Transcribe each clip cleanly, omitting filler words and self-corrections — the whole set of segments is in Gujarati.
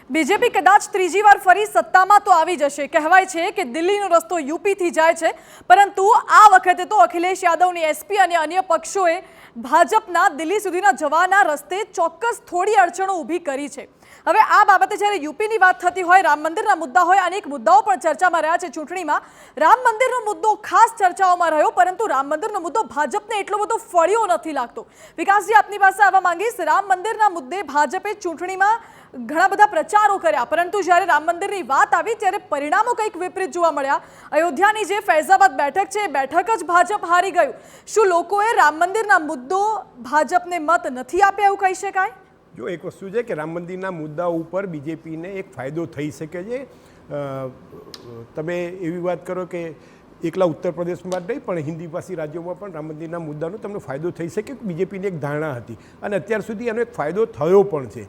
બીજેપી કદાચ ત્રીજી વાર ફરી સત્તામાં તો આવી જશે। કહેવાય છે કે દિલ્હીનો રસ્તો યુપીથી જાય છે, પરંતુ આ વખતે તો અખિલેશ યાદવની એસપી અને અન્ય પક્ષોએ ભાજપના દિલ્હી સુધીના જવાના રસ્તે ચોક્કસ થોડી અડચણો ઊભી કરી છે। હવે આ બાબતે જ્યારે યુપીની વાત થતી હોય, રામ મંદિરના મુદ્દા હોય, અનેક મુદ્દાઓ પણ ચર્ચામાં રહ્યા છે। ચૂંટણીમાં રામ મંદિરનો મુદ્દો ખાસ ચર્ચાઓમાં રહ્યો, પરંતુ રામ મંદિરનો મુદ્દો ભાજપને એટલો બધો ફળ્યો નથી લાગતો। વિકાસજી, આપની પાસે આવવા માંગીશ। રામ મંદિરના મુદ્દે ભાજપે ચૂંટણીમાં ઘણા બધા પ્રચારો કર્યા, પરંતુ જ્યારે રામ મંદિરની વાત આવી ત્યારે પરિણામો કંઈક વિપરીત જોવા મળ્યા। અયોધ્યાની જે ફૈઝાબાદ બેઠક છે, એ બેઠક જ ભાજપ હારી ગયું। શું લોકોએ રામ મંદિરના મુદ્દો ભાજપને મત નથી આપ્યા એવું કહી શકાય? જો એક વસ્તુ છે કે રામ મંદિરના મુદ્દા ઉપર બીજેપીને એક ફાયદો થઈ શકે છે। તમે એવી વાત કરો કે એકલા ઉત્તર પ્રદેશમાં જ નહીં પણ હિન્દી ભાષી રાજ્યોમાં પણ રામ મંદિરના મુદ્દાનો તમને ફાયદો થઈ શકે। બીજેપીની એક ધારણા હતી અને અત્યાર સુધી એનો એક ફાયદો થયો પણ છે।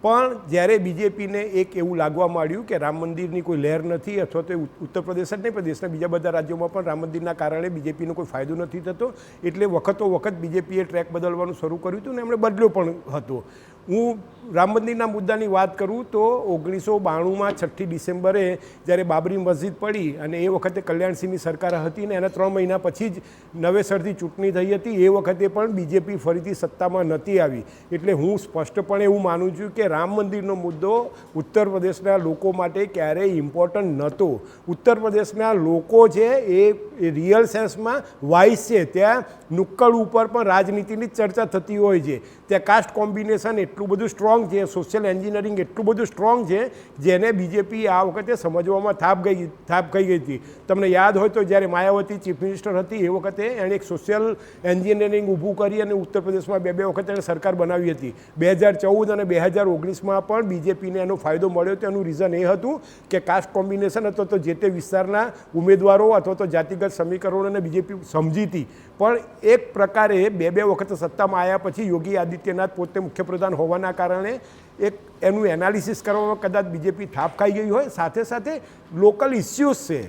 પણ જ્યારે બીજેપીને એક એવું લાગવા માંડ્યું કે રામ મંદિરની કોઈ લહેર નથી, અથવા તો ઉત્તર પ્રદેશ જ નહીં પણ દેશના બીજા બધા રાજ્યોમાં પણ રામ મંદિરના કારણે બીજેપીનો કોઈ ફાયદો નથી થતો, એટલે વખતો વખત બીજેપીએ ટ્રેક બદલવાનું શરૂ કર્યું હતું ને એમણે બદલ્યો પણ હતો। હું રામ મંદિરના મુદ્દાની વાત કરું તો 1992માં 6ઠી ડિસેમ્બરે જ્યારે બાબરી મસ્જિદ પડી અને એ વખતે કલ્યાણસિંહની સરકાર હતી ને એના 3 મહિના પછી જ નવેસરથી ચૂંટણી થઈ હતી, એ વખતે પણ બીજેપી ફરીથી સત્તામાં નહોતી આવી। એટલે હું સ્પષ્ટપણે એવું માનું છું કે રામ મંદિરનો મુદ્દો ઉત્તર પ્રદેશના લોકો માટે ક્યારેય ઇમ્પોર્ટન્ટ નહોતો। ઉત્તર પ્રદેશના લોકો છે એ રિયલ સેન્સમાં વાઇસ છે, ત્યાં નુક્કડ ઉપર પણ રાજનીતિની ચર્ચા થતી હોય છે, ત્યાં કાસ્ટ કોમ્બિનેશન એટલું બધું સ્ટ્રોંગ છે, સોશિયલ એન્જિનિયરિંગ એટલું બધું સ્ટ્રોંગ છે, જેને બીજેપી આ વખતે સમજવામાં થાપ ખાઈ ગઈ હતી। તમને યાદ હોય તો જ્યારે માયાવતી ચીફ મિનિસ્ટર હતી એ વખતે એણે એક સોશિયલ એન્જિનિયરિંગ ઊભું કરી અને ઉત્તર પ્રદેશમાં બે વખત એણે સરકાર બનાવી હતી। 2014 અને 2019માં પણ બીજેપીને એનો ફાયદો મળ્યો હતો। એનું રીઝન એ હતું કે કાસ્ટ કોમ્બિનેશન અથવા તો જે તે વિસ્તારના ઉમેદવારો અથવા તો જાતિગત સમીકરણોને બીજેપી સમજી હતી, પણ એક પ્રકારે બે વખત સત્તામાં આવ્યા પછી યોગી આદિત્યનાથ પોતે મુખ્યપ્રધાન હોવાના કારણે એક એનું એનાલિસિસ કરવામાં કદાચ બીજેપી થાપ ખાઈ ગઈ હોય। સાથે સાથે લોકલ ઇસ્યુઝ છે,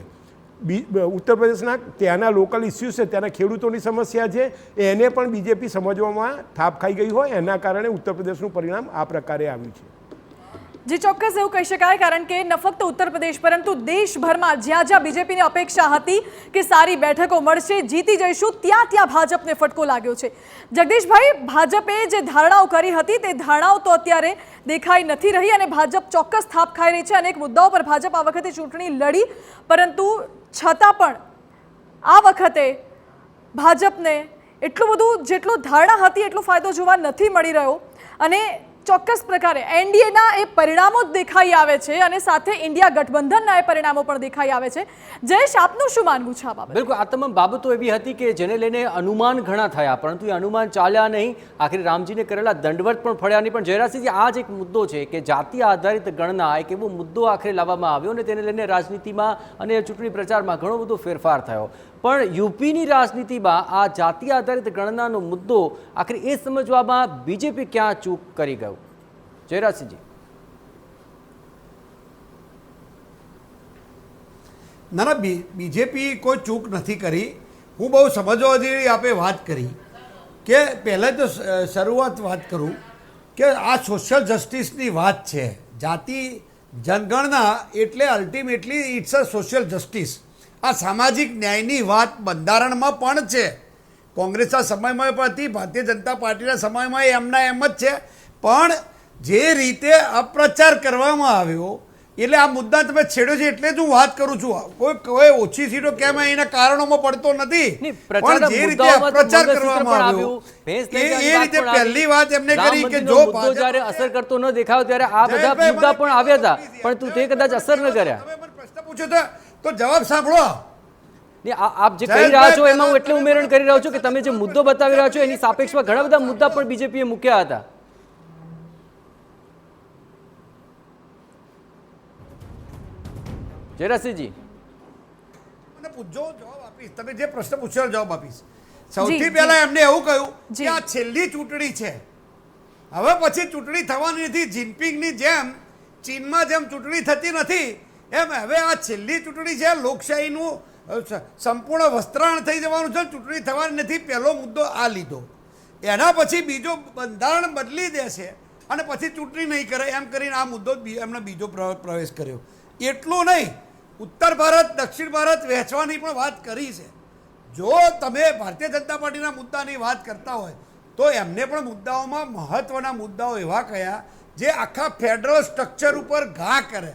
ઉત્તર પ્રદેશના ત્યાંના લોકલ ઇસ્યુઝ છે, ત્યાંના ખેડૂતોની સમસ્યા છે, એને પણ બીજેપી સમજવામાં થાપ ખાઈ ગઈ હોય, એના કારણે ઉત્તર પ્રદેશનું પરિણામ આ પ્રકારે આવ્યું છે। જી, ચોક્કસ એવું કહી શકાય, કારણ કે ન ફક્ત ઉત્તર પ્રદેશ પરંતુ દેશભરમાં જ્યાં જ્યાં બીજેપીની અપેક્ષા હતી કે સારી બેઠકો મળશે, જીતી જઈશું, ત્યાં ભાજપને ફટકો લાગ્યો છે। જગદીશભાઈ, ભાજપે જે ધારણાઓ કરી હતી તે ધારણાઓ તો અત્યારે દેખાઈ નથી રહી અને ભાજપ ચોક્કસ થાપ ખાઈ રહી છે। અનેક મુદ્દાઓ પર ભાજપ આ વખતે ચૂંટણી લડી, પરંતુ છતાં પણ આ વખતે ભાજપને એટલું બધું જેટલો ધારણા હતી એટલો ફાયદો જોવા નથી મળી રહ્યો અને ચોક્કસ પ્રકારે એનડીએના એ પરિણામો જ દેખાઈ આવે છે અને સાથે ઇન્ડિયા ગઠબંધનના એ પરિણામો પણ દેખાઈ આવે છે। જયેશ, આપનું શું માનવું છે આ બાબતે? બિલકુલ, આ તમામ બાબતો એવી હતી કે જેને લઈને અનુમાન ઘણા થયા, પરંતુ એ અનુમાન ચાલ્યા નહીં। આખરે રામજીને કરેલા દંડવત પણ ફળ્યા નહીં। પણ જયરાજસિંહજી, આ જ એક મુદ્દો છે કે જાતિ આધારિત ગણના, એક એવો મુદ્દો આખરે લાવવામાં આવ્યો અને તેને લઈને રાજનીતિમાં અને ચૂંટણી પ્રચારમાં ઘણો બધો ફેરફાર થયો। પણ યુપીની રાજનીતિમાં આ જાતિ આધારિત ગણનાનો મુદ્દો આખરે એ સમજવામાં બીજેપી ક્યાં ચૂક કરી ગયું? જયરાજસિંહજી। ના, બીજેપી કોઈ ચૂક નથી કરી। હું બહુ સમજવા જેવી આપણે વાત કરી કે પહેલાં તો શરૂઆત વાત કરું કે આ સોશિયલ જસ્ટિસની વાત છે। જાતિ જનગણના એટલે ultimately it's a social justice. આ સામાજિક ન્યાયની વાત બંધારણમાં પણ છે, કોંગ્રેસના સમયમાં પણ હતી, ભારતીય જનતા પાર્ટીના સમયમાં એમના એમ જ છે। પણ જે રીતે અપ્રચાર કરવામાં આવ્યો એટલે આ મુદ્દા તમે છેડ્યો છે, એટલે જ હું વાત કરું છું। કોઈ ઓછી સીટો કેમ એના કારણોમાં પડતો નથી, પણ જે રીતે અપ્રચાર કરવામાં આવ્યો એ રીતે પહેલી વાત એમને કરી કે જો જ્યારે અસર કરતો ન દેખાયો ત્યારે આ બધા મુદ્દા પણ આવ્યા હતા, પણ તું તે કદાચ અસર ન કર્યા। પ્રશ્ન પૂછ્યો તો જવાબ સાંભળો। આપ જે કહી રહ્યા છો એમાં હું એટલે ઉમેરણ કરી રહ્યો છું કે તમે જે મુદ્દો બતાવી રહ્યા છો એની સાપેક્ષમાં ઘણા બધા મુદ્દા પણ બીજેપીએ મૂક્યા હતા। જયરાજસિંહજી, મને પૂછજો, જવાબ આપીશ। તમે જે પ્રશ્ન પૂછ્યો જવાબ આપીશ। સૌથી પહેલા એમને એવું કહ્યું કે આ છેલ્લી ચૂંટણી છે, હવે પછી ચૂંટણી થવાની નથી। જિનપિંગની જેમ ચીનમાં જેમ ચૂંટણી થતી નથી એમ હવે આ છેલ્લી ચૂંટણી છે, લોકશાહીનું સંપૂર્ણ વસ્ત્રાણ થઈ જવાનું છે, ચૂંટણી થવાની નથી। પહેલો મુદ્દો આ લીધો, એના પછી બીજો બંધારણ બદલી દેશે અને પછી ચૂંટણી નહીં કરે એમ કરીને આ મુદ્દો એમને બીજો પ્રવેશ કર્યો. એટલું નહીં, ઉત્તર ભારત દક્ષિણ ભારત વહેંચવાની પણ વાત કરી છે. જો તમે ભારતીય જનતા પાર્ટીના મુદ્દાની વાત કરતા હોય તો એમને પણ મુદ્દાઓમાં મહત્ત્વના મુદ્દાઓ એવા કયા જે આખા ફેડરલ સ્ટ્રક્ચર ઉપર ઘા કરે,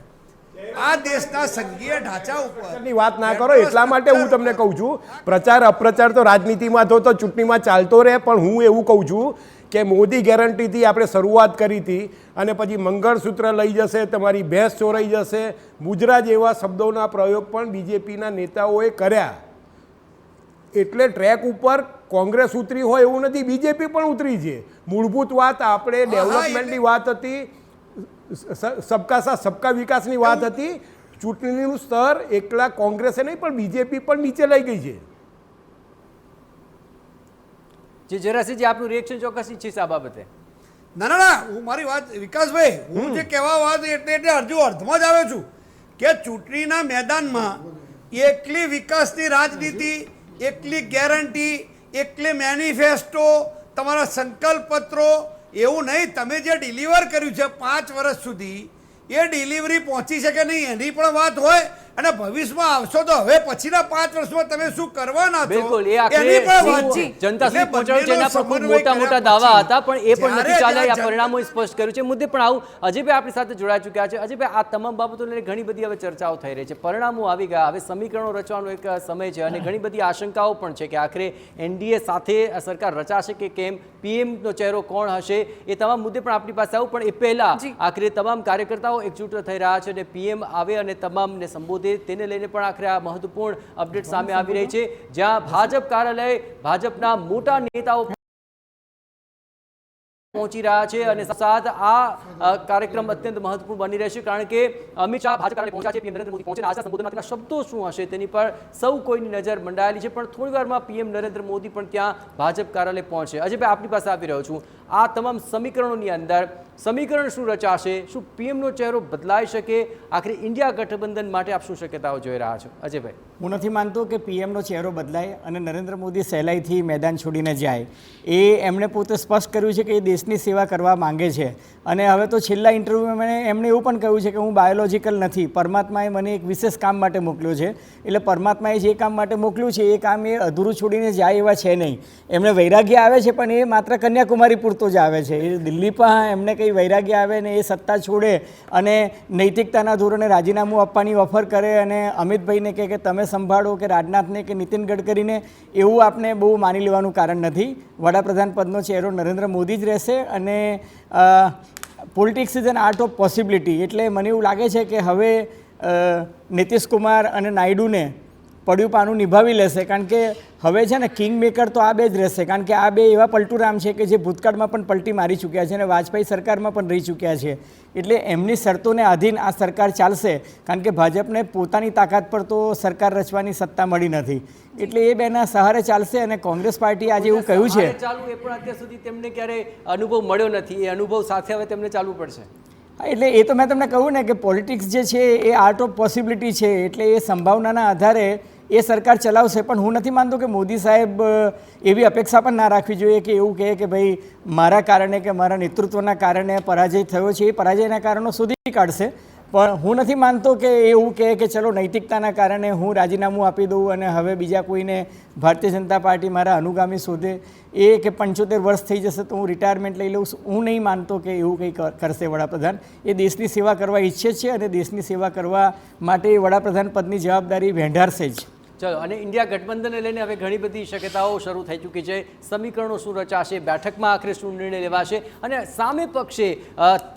આ દેશના સંઘીય ઢાંચા ઉપર ની વાત ના કરો. એટલા માટે હું તમને કહું છું, પ્રચાર અપ્રચાર તો રાજનીતિમાં તો ચૂંટણીમાં ચાલતો રહે, પણ હું એવું કહું છું કે મોદી ગેરંટીથી આપણે શરૂઆત કરી હતી અને પછી મંગળસૂત્ર લઈ જશે, તમારી ભેંસ ચોરાઈ જશે, મુજરા જેવા શબ્દોના પ્રયોગ પણ બીજેપીના નેતાઓએ કર્યા. એટલે ટ્રેક ઉપર કોંગ્રેસ ઉતરી હોય એવું નથી, બીજેપી પણ ઉતરી છે. મૂળભૂત વાત આપણે ડેવલપમેન્ટની વાત હતી, સબકા સાથ સબકા વિકાસની વાત હતી. ચૂંટણીનું સ્તર એકલા કોંગ્રેસે નહીં પણ બીજેપી પણ નીચે લઈ ગઈ છે. જે જરાસીજી આપનું રિએક્શન ચોક્કસ ઈચ્છીશ આ બાબતે. ના ના ના, હું મારી વાત વિકાસભાઈ, હું જે કહેવા વાત એટલે હજુ અર્ધમાં જ આવ્યો છું કે ચૂંટણીના મેદાનમાં એકલી વિકાસની રાજનીતિ, એકલી ગેરંટી, એકલી મેનિફેસ્ટો, તમારા સંકલ્પ પત્રો એવું નહીં. તમે જે ડિલિવર કર્યું છે 5 વર્ષ સુધી એ ડિલિવરી પહોંચી શકે નહીં એની પણ વાત હોય, અને ભવિષ્યમાં આવશો તો હવે પછીના 5 વર્ષમાં તમે શું કરવાના છો બિલકુલ, એ આખરે એની પણ વાત છે. જનતા સુધી એટલે પહોંચાડ્યું છે, એના પર ખૂબ બંનેનો મોટા મોટા સમન્વય દાવા કર્યા હતા, પણ એ પણ નથી ચાલ્યા. આ જ્યારે પરિણામોએ સ્પષ્ટ કર્યું છે. મુદ્દે પણ આવું અજયભાઈ આપણી સાથે જોડાઈ ચૂક્યા છે. અજયભાઈ, આ તમામ બાબતોને લઈને ઘણી બધી હવે ચર્ચાઓ થઈ રહી છે. પરિણામો આવી ગયા, હવે સમીકરણો રચવાનો એક સમય છે અને ઘણી બધી આશંકાઓ પણ છે કે આખરે એનડીએ સાથે સરકાર રચાશે કે કેમ, પીએમનો ચહેરો કોણ હશે, એ તમામ મુદ્દે પણ આપણી પાસે આવું. પણ એ પહેલા આખરે તમામ કાર્યકર્તાઓ એકજૂટ થઈ રહ્યા છે અને પીએમ આવે અને તમામને સંબોધે, તેને લઈને પણ આખરે આ મહત્વપૂર્ણ અપડેટ સામે આવી રહી છે, જ્યાં ભાજપ કાર્યાલય ભાજપના મોટા નેતાઓ પહોંચી રહ્યા છે અને સાથ આ કાર્યક્રમ અત્યંત મહત્વપૂર્ણ બની રહેશે, કારણ કે અમિત શાહ ભાજપ કાર્યાલય પહોંચ્યા છે, પીએમ નરેન્દ્ર મોદી પહોંચ્યા, આજના સંબોધનમાં તેના શબ્દો શું હશે તેની પર સૌ કોઈની નજર મંડાયેલી છે. પણ થોડી વારમાં પીએમ નરેન્દ્ર મોદી પણ ત્યાં ભાજપ કાર્યાલય પહોંચશે. અજયભાઈ, આપની પાસે આવી રહ્યો છું. આ તમામ સમીકરણોની અંદર સમીકરણ શું રચાશે? શું પીએમનો ચહેરો બદલાઈ શકે? આખરે ઇન્ડિયા ગઠબંધન માટે આપ શું શક્યતાઓ જોઈ રહ્યા છો? અજયભાઈ, હું નથી માનતો કે પીએમનો ચહેરો બદલાય અને નરેન્દ્ર મોદી સહેલાઈથી મેદાન છોડીને જાય. એ એમણે પોતે સ્પષ્ટ કર્યું છે કે એ દેશની સેવા કરવા માંગે છે. અને હવે તો છેલ્લા ઇન્ટરવ્યૂમાં એમણે એવું પણ કહ્યું છે કે હું બાયોલોજિકલ નથી, પરમાત્માએ મને એક વિશેષ કામ માટે મોકલ્યો છે. એટલે પરમાત્માએ જે કામ માટે મોકલ્યું છે એ કામ એ અધૂરું છોડીને જાય એવા છે નહીં. એમણે વૈરાગ્ય આવે છે પણ એ માત્ર કન્યાકુમારી પૂરતો જ આવે છે. એ દિલ્હી પણ એમને કંઈ વૈરાગ્ય આવે ને એ સત્તા છોડે અને નૈતિકતાના ધોરણે રાજીનામું આપવાની ઓફર કરે અને અમિતભાઈને કહે કે તમે સંભાળો કે રાજનાથને કે નીતિન ગડકરીને, એવું આપણે બહુ માની લેવાનું કારણ નથી. વડાપ્રધાન પદનો ચહેરો નરેન્દ્ર મોદી જ રહેશે અને politics is an art of possibility. એટલે મને એવું લાગે છે કે હવે નીતિશ કુમાર અને નાયડુને પડ્યું પાનું નિભાવી લેશે, કારણ કે હવે છે ને કિંગ મેકર તો આ બે જ રહેશે, કારણ કે આ બે એવા પલટુરામ છે કે જે ભૂતકાળમાં પણ પલટી મારી ચૂક્યા છે અને વાજપેયી સરકારમાં પણ રહી ચૂક્યા છે. એટલે એમની શરતોને આધીન આ સરકાર ચાલશે, કારણ કે ભાજપને પોતાની તાકાત પર તો સરકાર રચવાની સત્તા મળી નથી. એટલે એ બેના સહારે ચાલશે. અને કોંગ્રેસ પાર્ટી આજે એવું કહ્યું છે ચાલુ, એ પણ અત્યાર સુધી તેમને ક્યારે અનુભવ મળ્યો નથી. એ અનુભવ સાથે હવે તેમને ચાલવું પડશે. એટલે એ તો મેં તમને કહ્યું ને કે પોલિટિક્સ જે છે એ આર્ટ ઓફ પોસિબિલિટી છે. એટલે એ સંભાવનાના આધારે એ સરકાર ચલાવશે. પણ હું નથી માનતો કે મોદી સાહેબ એવી અપેક્ષા પણ ના રાખવી જોઈએ કે એવું કહે કે ભાઈ મારા કારણે કે મારા નેતૃત્વના કારણે પરાજય થયો છે. એ પરાજયના કારણો શોધી કાઢશે. પણ હું નથી માનતો કે એવું કહે કે ચલો નૈતિકતાના કારણે હું રાજીનામું આપી દઉં અને હવે બીજા કોઈને ભારતીય જનતા પાર્ટી મારા અનુગામી શોધે. એ કે 75 વર્ષ થઈ જશે તો હું રિટાયરમેન્ટ લઈ લઉં. હું નહીં માનતો કે એવું કંઈ કરશે વડાપ્રધાન. એ દેશની સેવા કરવા ઈચ્છે છે અને દેશની સેવા કરવા માટે એ વડાપ્રધાન પદની જવાબદારી વહેંઢારશે જ. ચલો, અને ઇન્ડિયા ગઠબંધનને લઈને હવે ઘણી બધી શક્યતાઓ શરૂ થઈ ચૂકી છે. સમીકરણો શું રચાશે, બેઠકમાં આખરે શું નિર્ણય લેવાશે અને સામે પક્ષે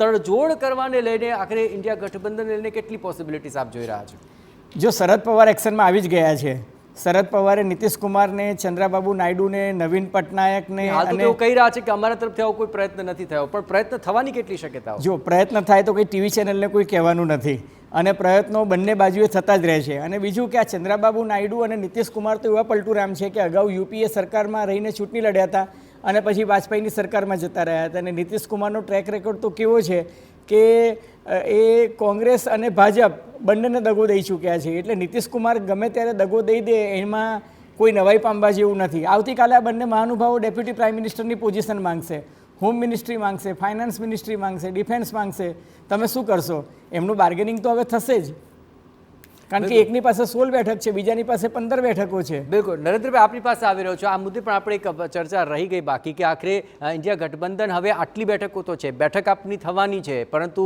તડજોડ કરવાને લઈને આખરે ઇન્ડિયા ગઠબંધનને લઈને કેટલી પોસિબિલિટીઝ આપ જોઈ રહ્યા છો? જો શરદ પવાર એક્શનમાં આવી જ ગયા છે. શરદ પવારે નીતિશ કુમારને, ચંદ્રાબાબુ નાયડુને, નવીન પટનાયકને હાલ તો તેઓ કહી રહ્યા છે કે અમારા તરફથી આવો કોઈ પ્રયત્ન નથી થયો, પણ પ્રયત્ન થવાની કેટલી શક્યતાઓ? જો પ્રયત્ન થાય તો કોઈ ટીવી ચેનલને કોઈ કહેવાનું નથી અને પ્રયત્નો બંને બાજુએ થતા જ રહે છે. અને બીજું કે આ ચંદ્રાબાબુ નાયડુ અને નીતિશ કુમાર તો એવા પલટુરામ છે કે અગાઉ યુપીએ સરકારમાં રહીને ચૂંટણી લડ્યા હતા અને પછી વાજપેયીની સરકારમાં જતા રહ્યા હતા. અને નીતિશ કુમારનો ટ્રેક રેકોર્ડ તો કેવો છે કે એ કોંગ્રેસ અને ભાજપ બંનેને દગો દઈ ચૂક્યા છે. એટલે નીતિશ કુમાર ગમે ત્યારે દગો દઈ દે એમાં કોઈ નવાઈ પામવા જેવું નથી. આવતીકાલે આ બંને મહાનુભાવો ડેપ્યુટી પ્રાઇમ મિનિસ્ટરની પોઝિશન માંગશે. હોમ મિનિસ્ટ્રી માંગશે, ફાઇનાન્સ મિનિસ્ટ્રી માંગશે, ડિફેન્સ માંગશે. તમે શું કરશો? એમનું બાર્ગેનિંગ તો હવે થશે જ, કારણ કે એકની પાસે 16 બેઠક છે, બીજાની પાસે 15 બેઠકો છે. બિલકુલ નરેન્દ્રભાઈ, આપની પાસે આવી રહ્યો છો. આ મુદ્દે પણ આપણે એક ચર્ચા રહી ગઈ બાકી કે આખરે ઇન્ડિયા ગઠબંધન હવે આટલી બેઠકો તો છે, બેઠક આપની થવાની છે, પરંતુ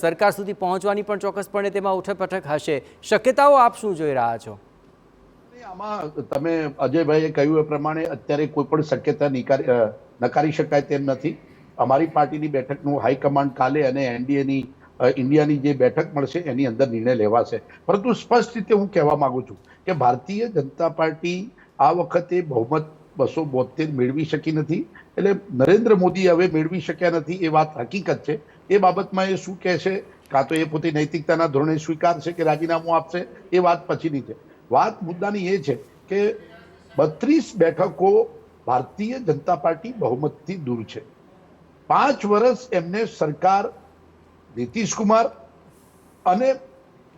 સરકાર સુધી પહોંચવાની પણ ચોક્કસપણે તેમાં ઉઠકપઠક હશે. શક્યતાઓ આપ શું જોઈ રહ્યા છો? આમાં તમે અજયભાઈએ કહ્યું એ પ્રમાણે અત્યારે કોઈ પણ શક્યતા નકારી શકાય તેમ નથી. અમારી પાર્ટીની બેઠકનું હાઈકમાન્ડ કાલે અને એનડીએની ઇન્ડિયાની જે બેઠક મળશે એની અંદર નિર્ણય લેવાશે. પરંતુ સ્પષ્ટ રીતે હું કહેવા માંગુ છું કે ભારતીય જનતા પાર્ટી આ વખતે બહુમત 272 મેળવી શકી નથી. એટલે નરેન્દ્ર મોદી હવે મેળવી શક્યા નથી એ વાત હકીકત છે. એ બાબતમાં એ શું કહેશે, કાં તો એ પોતે નૈતિકતાના ધોરણે સ્વીકારશે કે રાજીનામું આપશે, એ વાત પછીની છે. વાત મુદ્દાની એ છે કે 32 બેઠકો ભારતીય જનતા પાર્ટી બહુમતથી દૂર છે. 5 વર્ષ એમને સરકાર નીતિશ કુમાર અને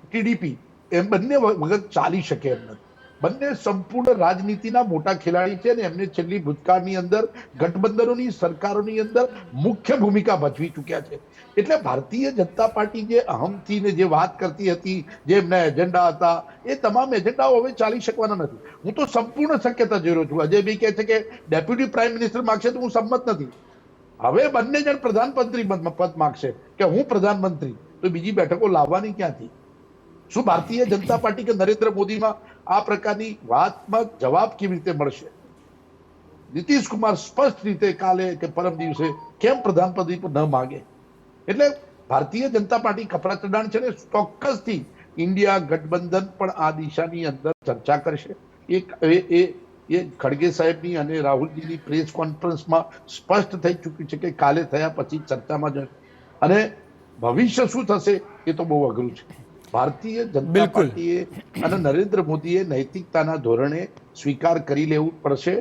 ટીડીપી એમ બંને વખત ચાલી શકે એમ નથી. બંને સંપૂર્ણ રાજનીતિના મોટા ખેલાડી છે અને એમને છેલ્લી ભૂતકાળની અંદર ગઠબંધનોની સરકારોની અંદર મુખ્ય ભૂમિકા ભજવી ચૂક્યા છે. એટલે ભારતીય જનતા પાર્ટી જે અહમથી ને જે વાત કરતી હતી, જે એમના એજન્ડા હતા, એ તમામ એજન્ડાઓ હવે ચાલી શકવાના નથી. હું તો સંપૂર્ણ શક્યતા જોઈ રહ્યો છું. અજયભાઈ કહે છે કે ડેપ્યુટી પ્રાઇમ મિનિસ્ટર માગશે, તો હું સંમત નથી. હવે બંને જણ પ્રધાનમંત્રી પદ માગશે કે હું પ્રધાનમંત્રી, તો બીજી બેઠકો લાવવાની ક્યાંથી? શું ભારતીય જનતા પાર્ટી કે નરેન્દ્ર મોદીમાં આ પ્રકારની વાતમાં જવાબ કેવી રીતે મળશે? નીતિશ કુમાર સ્પષ્ટ રીતે કાલે કે પરમ દિવસે કેમ પ્રધાનમંત્રી પર ન માગે? એટલે ભારતીય જનતા પાર્ટી કપડા ચડાણ છે ને ચોક્કસથી ઇન્ડિયા ગઠબંધન પણ આ દિશાની અંદર ચર્ચા કરશે. એ ખડગે સાહેબની અને રાહુલજીની પ્રેસ કોન્ફરન્સમાં સ્પષ્ટ થઈ ચૂક્યું છે કે કાલે થયા પછી ચર્ચામાં જશે. અને ભવિષ્ય શું થશે એ તો બહુ અઘરું છે. ભારતીય જનતા પાર્ટીએ અને નરેન્દ્ર મોદીએ નૈતિકતાના ધોરણે સ્વીકાર કરી લેવું પડશે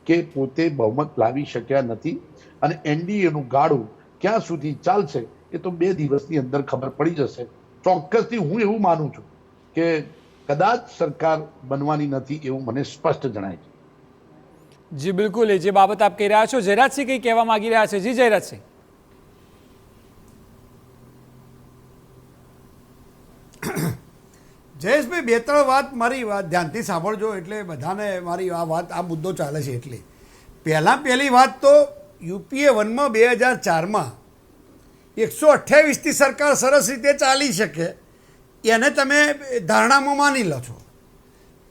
કે પોતે બહુમત લાવી શક્યા નથી. અને એનડીએનું ગાડું ક્યાં સુધી ચાલશે એ તો 2 દિવસની અંદર ખબર પડી જશે. ચોક્કસથી હું એવું માનું છું કે કદાચ સરકાર બનવાની નથી એવું મને સ્પષ્ટ જણાય છે. જી બિલકુલ, એ જે બાબત આપ કહી રહ્યા છો, જયરાજસિંહ કંઈ કહેવા માંગી રહ્યા છે. જી જયરાજસિંહ. જયેશભાઈ, 2-3 વાત મારી વાત ધ્યાનથી સાંભળજો, એટલે બધાને મારી આ વાત, આ મુદ્દો ચાલે છે. એટલે પહેલી વાત તો યુપીએ 1માં 2004માં 128થી સરકાર સરસ રીતે ચાલી શકે એને તમે ધારણામાં માની લો છો.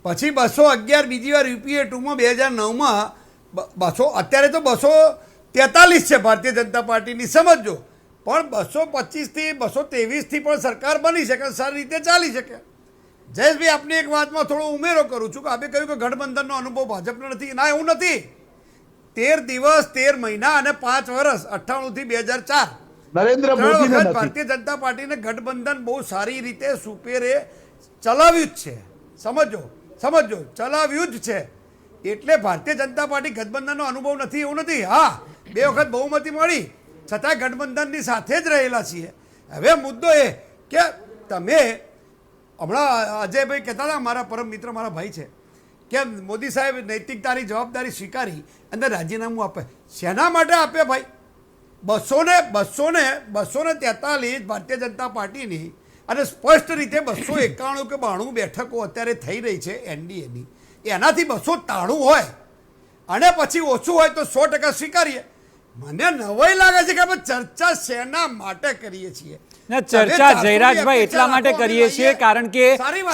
પછી 211 બીજી વાર યુપીએ 2માં 2009માં 200, અત્યારે તો 243 છે ભારતીય જનતા પાર્ટીની, સમજો. પણ 225થી 223થી પણ સરકાર બની શકે, સારી રીતે ચાલી શકે. જયેશભાઈ, આપની એક વાતમાં થોડો ઉમેરો કરું છું કે આપે કહ્યું કે ગઠબંધનનો અનુભવ ભાજપનો નથી. ના, એવું નથી. 13 દિવસ 13 મહિના અને 5 વર્ષ 98થી 2004 નરેન્દ્ર મોદી ભારતીય જનતા પાર્ટીને ગઠબંધન બહુ સારી રીતે સુપેરે ચલાવ્યું જ છે. સમજો, ચલાવ્યું જ છે. એટલે ભારતીય જનતા પાર્ટી ગઠબંધનનો અનુભવ નથી એવું નથી. હા, 2 વખત બહુમતી મળી છતાં ગઠબંધનની સાથે જ રહેલા છીએ. હવે મુદ્દો એ કે તમે હમણાં અજયભાઈ કહેતા હતા, મારા પરમ મિત્ર, મારા ભાઈ છે, કે મોદી સાહેબ નૈતિકતાની જવાબદારી સ્વીકારી અંદર રાજીનામું આપે. શેના માટે આપે ભાઈ? 243 ભારતીય જનતા પાર્ટીની અને સ્પષ્ટ રીતે 291 કે 92 બેઠકો અત્યારે થઈ રહી છે એનડીએની. એનાથી 293 હોય અને પછી ઓછું હોય તો 100% સ્વીકારીએ. મને નવાઈ લાગે છે કે આપણે ચર્ચા શેના માટે કરીએ છીએ? ના, ચર્ચા જયરાજભાઈ એટલા માટે કરીએ છીએ કારણ કે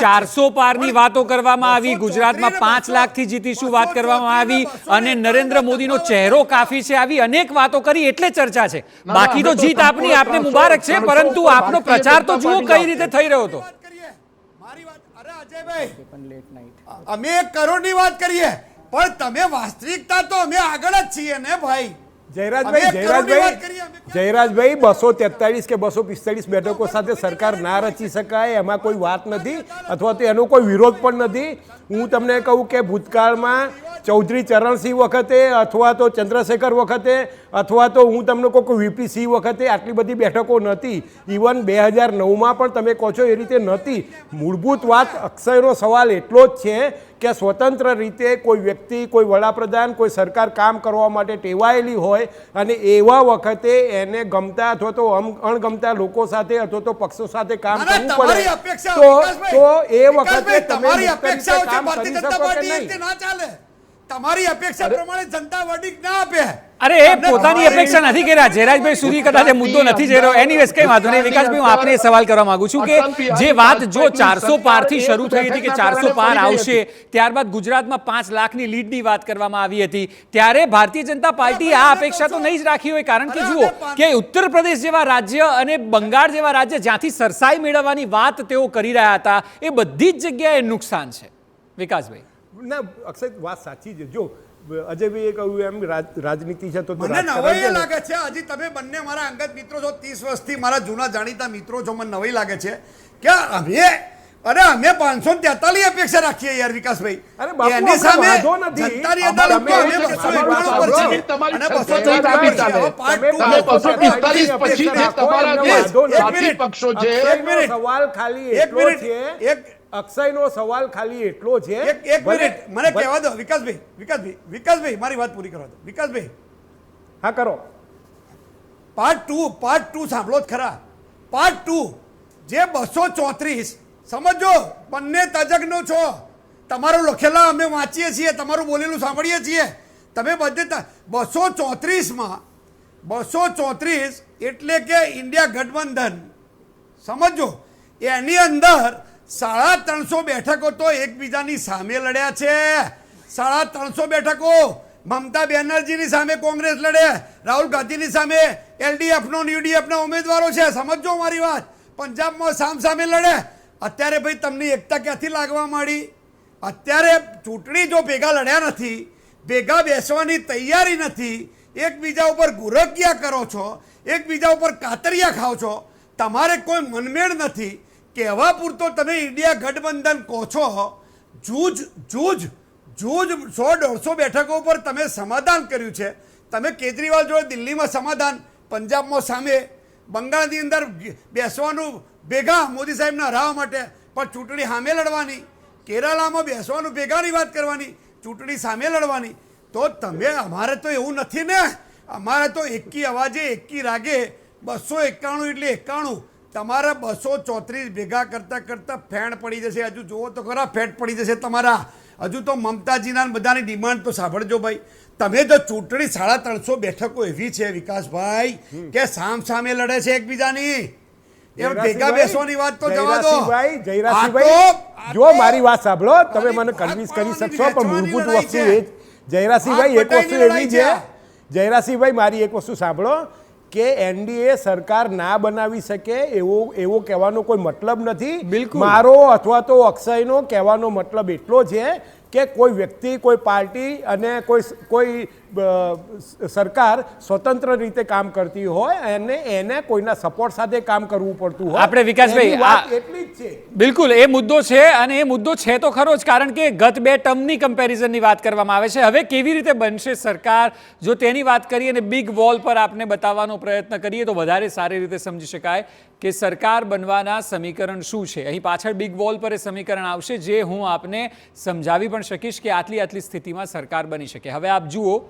400 પારની વાતો કરવામાં આવી, ગુજરાતમાં 5 લાખથી જીતીશું વાત કરવામાં આવી, અને નરેન્દ્ર મોદીનો ચહેરો કાફી છે, આવી અનેક વાતો કરી એટલે ચર્ચા છે. બાકી તો જીત આપની, આપને મુબારક છે, પરંતુ આપનો પ્રચાર તો જુઓ કઈ રીતે થઈ રહ્યો હતો. મારી વાત, અરે અજયભાઈ, અમે 1 કરોડની વાત કરીએ પણ તમે વાસ્તવિકતા તો અમે આગળ જ છીએ ને ભાઈ. જયરાજભાઈ 243 કે 245 બેઠકો સાથે સરકાર ના રચી શકાય એમાં કોઈ વાત નથી, અથવા તો એનો કોઈ વિરોધ પણ નથી. હું તમને કહું કે ભૂતકાળમાં ચૌધરી ચરણસિંહ વખતે અથવા તો ચંદ્રશેખર વખતે અથવા તો હું તમને કહું કે વીપીસી વખતે આટલી બધી બેઠકો નહોતી, ઇવન 2009માં પણ તમે કહો છો એ રીતે નહોતી. મૂળભૂત વાત અક્ષયનો સવાલ એટલો જ છે કે સ્વતંત્ર રીતે કોઈ વ્યક્તિ, કોઈ વડાપ્રધાન, કોઈ સરકાર કામ કરવા માટે ટેવાયેલી હોય અને એવા વખતે એને ગમતા અથવા તો અણગમતા લોકો સાથે અથવા તો પક્ષો સાથે કામ કરવું પડે તો એ વખતે તમે મુક્ત રીતે કામ કરી શકો કે નહીં? ના ચાલે. તમારી અપેક્ષા પ્રમાણે જનતા વર્ડિક્ટ ના આપે. અરે એ પોતાની અપેક્ષા નથી કર્યા. જયરાજભાઈ સુધી કદાચ એ મુદ્દો નથી જઈ રહ્યો. એનીવેઝ કઈ વાંધો નહીં. વિકાસભાઈ, હું આપને સવાલ કરવા માંગુ છું કે જે વાત જો 400 પારથી શરૂ થઈ હતી કે 400 પાર આવશે, ત્યારબાદ ગુજરાતમાં 5 લાખની લીડની વાત કરવામાં આવી હતી, ત્યારે ભારતીય જનતા પાર્ટીએ આ અપેક્ષા તો નહીં જ રાખી હોય. કારણ કે જુઓ કે ઉત્તર પ્રદેશ જેવા રાજ્ય અને બંગાળ જેવા રાજ્ય જ્યાંથી સરસાઈ મેળવવાની વાત તેઓ કરી રહ્યા હતા, એ બધી જ જગ્યાએ નુકસાન છે. વિકાસભાઈ, ના અક્ષય, વાત સાચી છે. જો અજયભાઈએ કહ્યું એમ રાજનીતિ છે તો મને નવાઈ લાગે છે. હજી તમે બંને મારા અંગત મિત્રો છો, 30 વર્ષથી મારા જૂના જાણીતા મિત્રો છો. મને નવાઈ લાગે છે કે અમે 543 અપેક્ષા રાખીએ યાર વિકાસભાઈ. એની સામે જનતાની અદાલતમાં અમે 291 પર છીએ અને 243 પછી સાથી પક્ષો છે. સવાલ ખાલી એટલો છે, અક્ષયનો સવાલ ખાલી એટલો છે. એક મિનિટ મને કહેવા દો વિકાસભાઈ મારી વાત પૂરી કરવા દો. વિકાસભાઈ, હા કરો. પાર્ટ 2 સાંભળો જ ખરા. પાર્ટ 2 જે 234, સમજો બંને તજજ્ઞો છો, તમારું લખેલા અમે વાંચીએ છીએ, તમારું બોલેલું સાંભળીએ છીએ. તમે બધે 234માં 234 એટલે કે ઇન્ડિયા ગઠબંધન, સમજો એની અંદર 350 બેઠકો તો એકબીજાની સામે લડ્યા છે. 350 બેઠકો મમતા બેનર્જીની સામે કોંગ્રેસ લડે, રાહુલ ગાંધીની સામે એલડીએફનો યુડીએફના ઉમેદવારો છે. સમજો મારી વાત. પંજાબમાં સામે લડે. અત્યારે ભાઈ તમને એકતા ક્યાંથી લાગવા માંડી? અત્યારે ચૂંટણી જો ભેગા લડ્યા નથી, ભેગા બેસવાની તૈયારી નથી, એકબીજા ઉપર ગુરકિયા કરો છો, એકબીજા ઉપર કાતરિયા ખાઓ છો, તમારે કોઈ મનમેળ નથી, કહેવા પૂરતો તમે ઇન્ડિયા ગઠબંધન કહો છો. જૂજ 100-150 બેઠકો ઉપર તમે સમાધાન કર્યું છે. તમે કેજરીવાલ જોડે દિલ્હીમાં સમાધાન, પંજાબમાં સામે, બંગાળની અંદર બેસવાનું ભેગા મોદી સાહેબના હરાવવા માટે, પણ ચૂંટણી સામે લડવાની, કેરાલામાં બેસવાનું ભેગાની વાત કરવાની, ચૂંટણી સામે લડવાની. તો તમે, અમારે તો એવું નથી ને. અમારે તો એકી અવાજે એકી રાગે 291 એટલે 91. તમારા 234 ભેગા કરતા ફેણ પડી જશે. હજુ જુઓ તો ખરા, ફેટ પડી જશે તમારા. હજુ તો મમતાજીના બધાની ડિમાન્ડ તો સાંભળજો ભાઈ. તમે જો ચૂંટણી 350 બેઠકો એવી છે વિકાસભાઈ કે સામે લડે છે એકબીજાની, એ ભેગા બેસવાની વાત તો જવા દો. જયરાજસિંહભાઈ, જો મારી વાત સાંભળો, તમે મને કન્વિન્સ કરી શકશો, પણ મૂળભૂત વસ્તુ એ જયરાજસિંહભાઈ એક વસ્તુ એવી છે. જયરાજસિંહભાઈ, મારી એક વસ્તુ સાંભળો કે એનડીએ સરકાર ના બનાવી શકે એવો કહેવાનો કોઈ મતલબ નથી. બિલકુલ. મારો અથવા તો અક્ષયનો કહેવાનો મતલબ એટલો છે કે કોઈ વ્યક્તિ, કોઈ પાર્ટી અને કોઈ સરકાર સ્વતંત્ર રીતે કામ કરતી હોય અને એને કોઈના સપોર્ટ સાથે કામ કરવું પડતું હોય. આપણે વિકાસભાઈ એટલી જ છે. બિલકુલ એ મુદ્દો છે, અને એ મુદ્દો છે તો ખરો જ, કારણ કે ગત 2 ટર્મની કમ્પેરિઝનની વાત કરવામાં આવે છે. હવે કેવી રીતે બનશે સરકાર, જો તેની વાત કરીએ અને બિગ વોલ પર આપને બતાવવાનો પ્રયત્ન કરીએ તો વધારે સારી રીતે સમજી શકાય કે સરકાર બનવાના સમીકરણ શું છે. અહીં પાછળ બિગ વોલ પર એ સમીકરણ આવશે, જે હું આપને સમજાવી પણ શકીશ કે આટલી સ્થિતિમાં સરકાર બની શકે. હવે આપ જુઓ,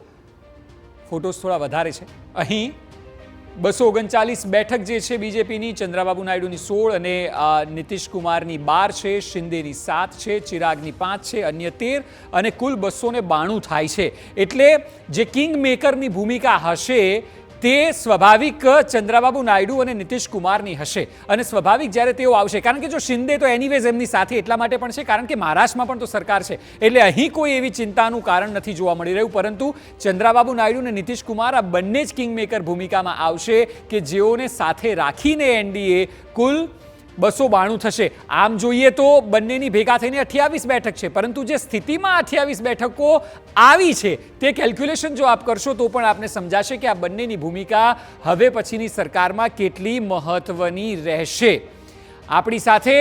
ફોટોસ થોડા વધારે છે. અહીં 239 બેઠક જે છે બીજેપીની, ચંદ્રાબાબુ નાયડુની 16 અને નીતિશ કુમારની 12 છે, શિંદેની 7 છે, ચિરાગની 5 છે, અન્ય 13 અને કુલ 292 થાય છે. એટલે જે કિંગ મેકરની ભૂમિકા હશે તે સ્વાભાવિક ચંદ્રાબાબુ નાયડુ અને નીતિશ કુમારની હશે. અને સ્વાભાવિક જ્યારે તેઓ આવશે, કારણ કે જો શિંદે તો એનીવેઝ એમની સાથે એટલા માટે પણ છે કારણ કે મહારાષ્ટ્રમાં પણ તો સરકાર છે, એટલે અહીં કોઈ એવી ચિંતાનું કારણ નથી જોવા મળી રહ્યું. પરંતુ ચંદ્રાબાબુ નાયડુ અને નીતિશ કુમાર આ બંને જ કિંગ મેકર ભૂમિકામાં આવશે કે જેઓને સાથે રાખીને એનડીએ કુલ 292 થશે. આમ જોઈએ તો બંનેની ભેગા થઈને 28 બેઠક છે, પરંતુ જે સ્થિતિમાં 28 બેઠકો આવી છે તે કેલ્ક્યુલેશન જો આપ કરશો તો પણ આપને સમજાશે કે આ બંનેની ભૂમિકા હવે પછીની સરકારમાં કેટલી મહત્વની રહેશે. આપણી સાથે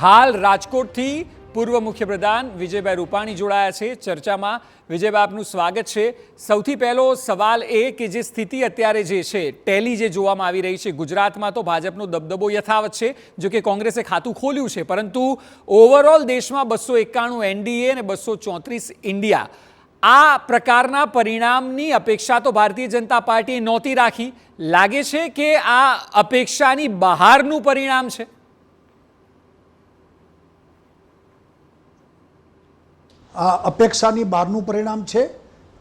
હાલ રાજકોટથી પૂર્વ મુખ્યપ્રધાન વિજયભાઈ રૂપાણી જોડાયા છે ચર્ચામાં. વિજયભાઈ, આપનું સ્વાગત છે. સૌથી પહેલો સવાલ એ કે જે સ્થિતિ અત્યારે જે છે, ટેલી જે જોવામાં આવી રહી છે ગુજરાતમાં, તો ભાજપનો દબદબો યથાવત છે. જો કે કોંગ્રેસે ખાતું ખોલ્યું છે, પરંતુ ઓવરઓલ દેશમાં 291 એનડીએ અને 234 ઇન્ડિયા, આ પ્રકારના પરિણામની અપેક્ષા તો ભારતીય જનતા પાર્ટીએ નહોતી રાખી. લાગે છે કે આ અપેક્ષાની બહારનું પરિણામ છે? આ અપેક્ષાની બહારનું પરિણામ છે.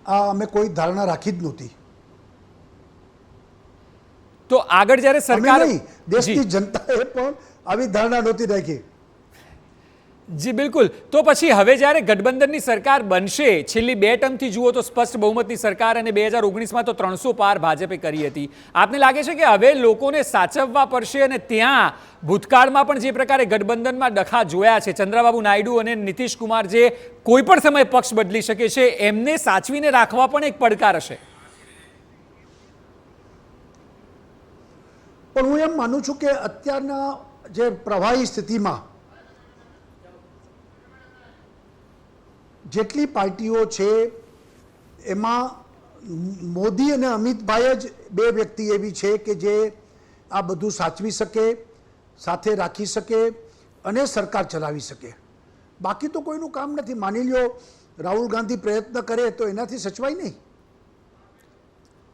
આ અમે કોઈ ધારણા રાખી જ નહોતી. તો આગળ જ્યારે સરકાર, અમે નહીં, દેશની જનતાએ પણ આવી ધારણા નહોતી રાખી. જી બિલકુલ. તો પછી હવે જ્યારે ગઠબંધનની સરકાર બનશે, છેલ્લી 2 ટર્મથી જુઓ તો સ્પષ્ટ બહુમતની સરકાર, અને 2019માં તો 300 પાર ભાજપે કરી હતી. આપને લાગે છે કે હવે લોકોને સાચવવા પડશે, અને ત્યાં ભૂતકાળમાં પણ જે પ્રકારે ગઠબંધનમાં ડખા જોયા છે, ચંદ્રબાબુ નાયડુ અને નીતિશ કુમાર જે કોઈ પણ સમયે પક્ષ બદલી શકે છે, એમને સાચવીને રાખવા પણ એક પડકાર હશે? પણ હું એમ માનું છું કે અત્યારના જે પ્રવાહી સ્થિતિમાં જેટલી પાર્ટીઓ છે એમાં મોદી અને અમિતભાઈ જ 2 વ્યક્તિ એવી છે કે જે આ બધું સાચવી શકે, સાથે રાખી શકે અને સરકાર ચલાવી શકે. બાકી તો કોઈનું કામ નથી. માની લ્યો રાહુલ ગાંધી પ્રયત્ન કરે તો એનાથી સચવાય નહીં.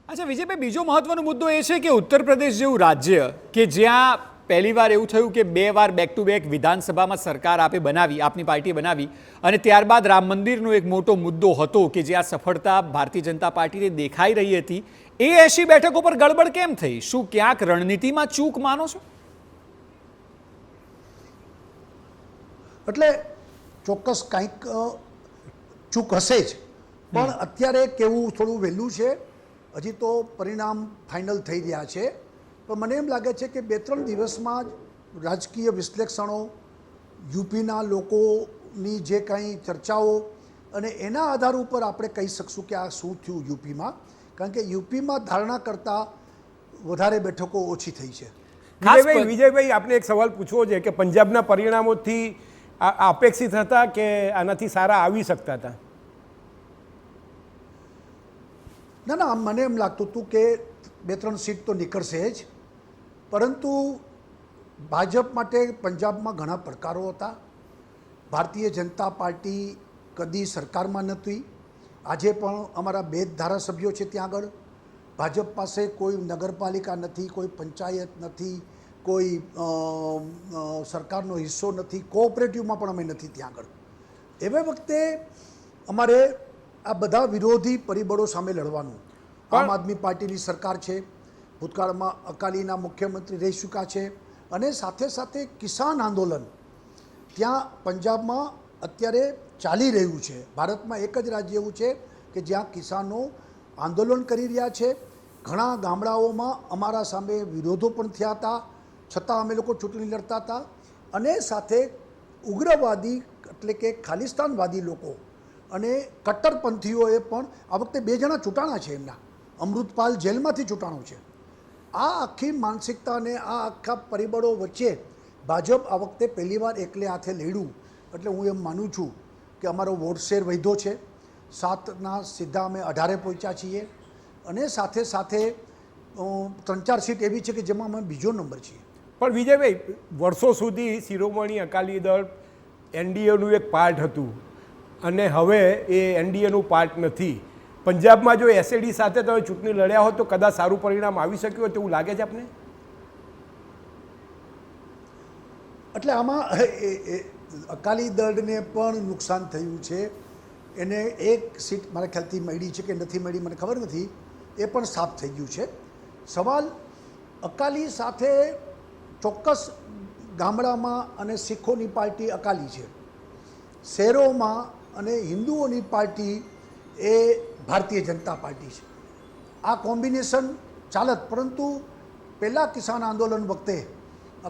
અચ્છા વિજયભાઈ, બીજો મહત્વનો મુદ્દો એ છે કે ઉત્તર પ્રદેશ જેવું રાજ્ય કે જ્યાં પહેલીવાર એવું થયું કે 2 વાર બેક ટુ બેક વિધાનસભામાં સરકાર આપની પાર્ટીએ બનાવી, અને ત્યારબાદ રામ મંદિરનો એક મોટો મુદ્દો હતો કે જે આ સફળતા ભારતીય જનતા પાર્ટીને દેખાઈ રહી હતી, એ 80 બેઠકો પર ગડબડ કેમ થઈ? શું ક્યાંક રણનીતિમાં ચૂક માનો છો? એટલે ચોક્કસ કંઈક ચૂક હશે જ, પણ અત્યારે કેવું થોડું વહેલું છે. હજી તો પરિણામ ફાઇનલ થઈ રહ્યા છે. પણ મને એમ લાગે છે કે 2-3 દિવસમાં જ રાજકીય વિશ્લેષણો, યુપીના લોકોની જે કંઈ ચર્ચાઓ, અને એના આધાર ઉપર આપણે કહી શકશું કે આ શું થયું યુપીમાં. કારણ કે યુપીમાં ધારણા કરતાં વધારે બેઠકો ઓછી થઈ છે. વિજયભાઈ, આપણે એક સવાલ પૂછવો છે કે પંજાબના પરિણામોથી આ અપેક્ષિત હતા કે આનાથી સારા આવી શકતા હતા? ના, મને એમ લાગતું હતું કે 2-3 સીટ તો નીકળશે જ, પરંતુ ભાજપ માટે પંજાબમાં ઘણા પડકારો હતા. ભારતીય જનતા પાર્ટી કદી સરકારમાં નહોતી. આજે પણ અમારા 2 ધારાસભ્યો છે ત્યાં આગળ. ભાજપ પાસે કોઈ નગરપાલિકા નથી, કોઈ પંચાયત નથી, કોઈ સરકારનો હિસ્સો નથી, કોઓપરેટિવમાં પણ અમે નથી ત્યાં આગળ. એવે વખતે અમારે આ બધા વિરોધી પરિબળો સામે લડવાનું. આમ આદમી પાર્ટીની સરકાર છે, ભૂતકાળમાં અકાલીના મુખ્યમંત્રી રહી ચૂક્યા છે, અને સાથે સાથે કિસાન આંદોલન ત્યાં પંજાબમાં અત્યારે ચાલી રહ્યું છે. ભારતમાં એક જ રાજ્ય એવું છે કે જ્યાં કિસાનો આંદોલન કરી રહ્યા છે. ઘણા ગામડાઓમાં અમારા સામે વિરોધો પણ થયા હતા, છતાં અમે લોકો ચૂંટણી લડતા હતા. અને સાથે ઉગ્રવાદી એટલે કે ખાલિસ્તાનવાદી લોકો અને કટ્ટરપંથીઓએ પણ આ વખતે 2 જણા ચૂંટાણા છે. એમના અમૃતપાલ જેલમાંથી ચૂંટાણો છે. આ આખી માનસિકતા અને આ આખા પરિબળો વચ્ચે ભાજપ આ વખતે પહેલીવાર એકલે હાથે લડ્યું. એટલે હું એમ માનું છું કે અમારો વોટ શેર વધ્યો છે. 7ના સીધા અમે 18 પહોંચ્યા છીએ, અને સાથે સાથે 3-4 સીટ એવી છે કે જેમાં અમે બીજો નંબર છીએ. પણ વિજયભાઈ, વર્ષો સુધી શિરોમણી અકાલી દળ એનડીએનું એક પાર્ટ હતું, અને હવે એ એનડીએનું પાર્ટ નથી. પંજાબમાં જો એસએડી સાથે તમે ચૂંટણી લડ્યા હોત તો કદાચ સારું પરિણામ આવી શક્યું હોય તેવું લાગે છે આપને? એટલે આમાં અકાલી દળને પણ નુકસાન થયું છે. એને 1 સીટ મારા ખ્યાલથી મળી છે કે નથી મળી મને ખબર નથી, એ પણ સાફ થઈ ગયું છે. સવાલ અકાલી સાથે ચોક્કસ ગામડામાં અને શીખોની પાર્ટી અકાલી છે, શહેરોમાં અને હિન્દુઓની પાર્ટી એ ભારતીય જનતા પાર્ટી છે. આ કોમ્બિનેશન ચાલત. પરંતુ પહેલાં કિસાન આંદોલન વખતે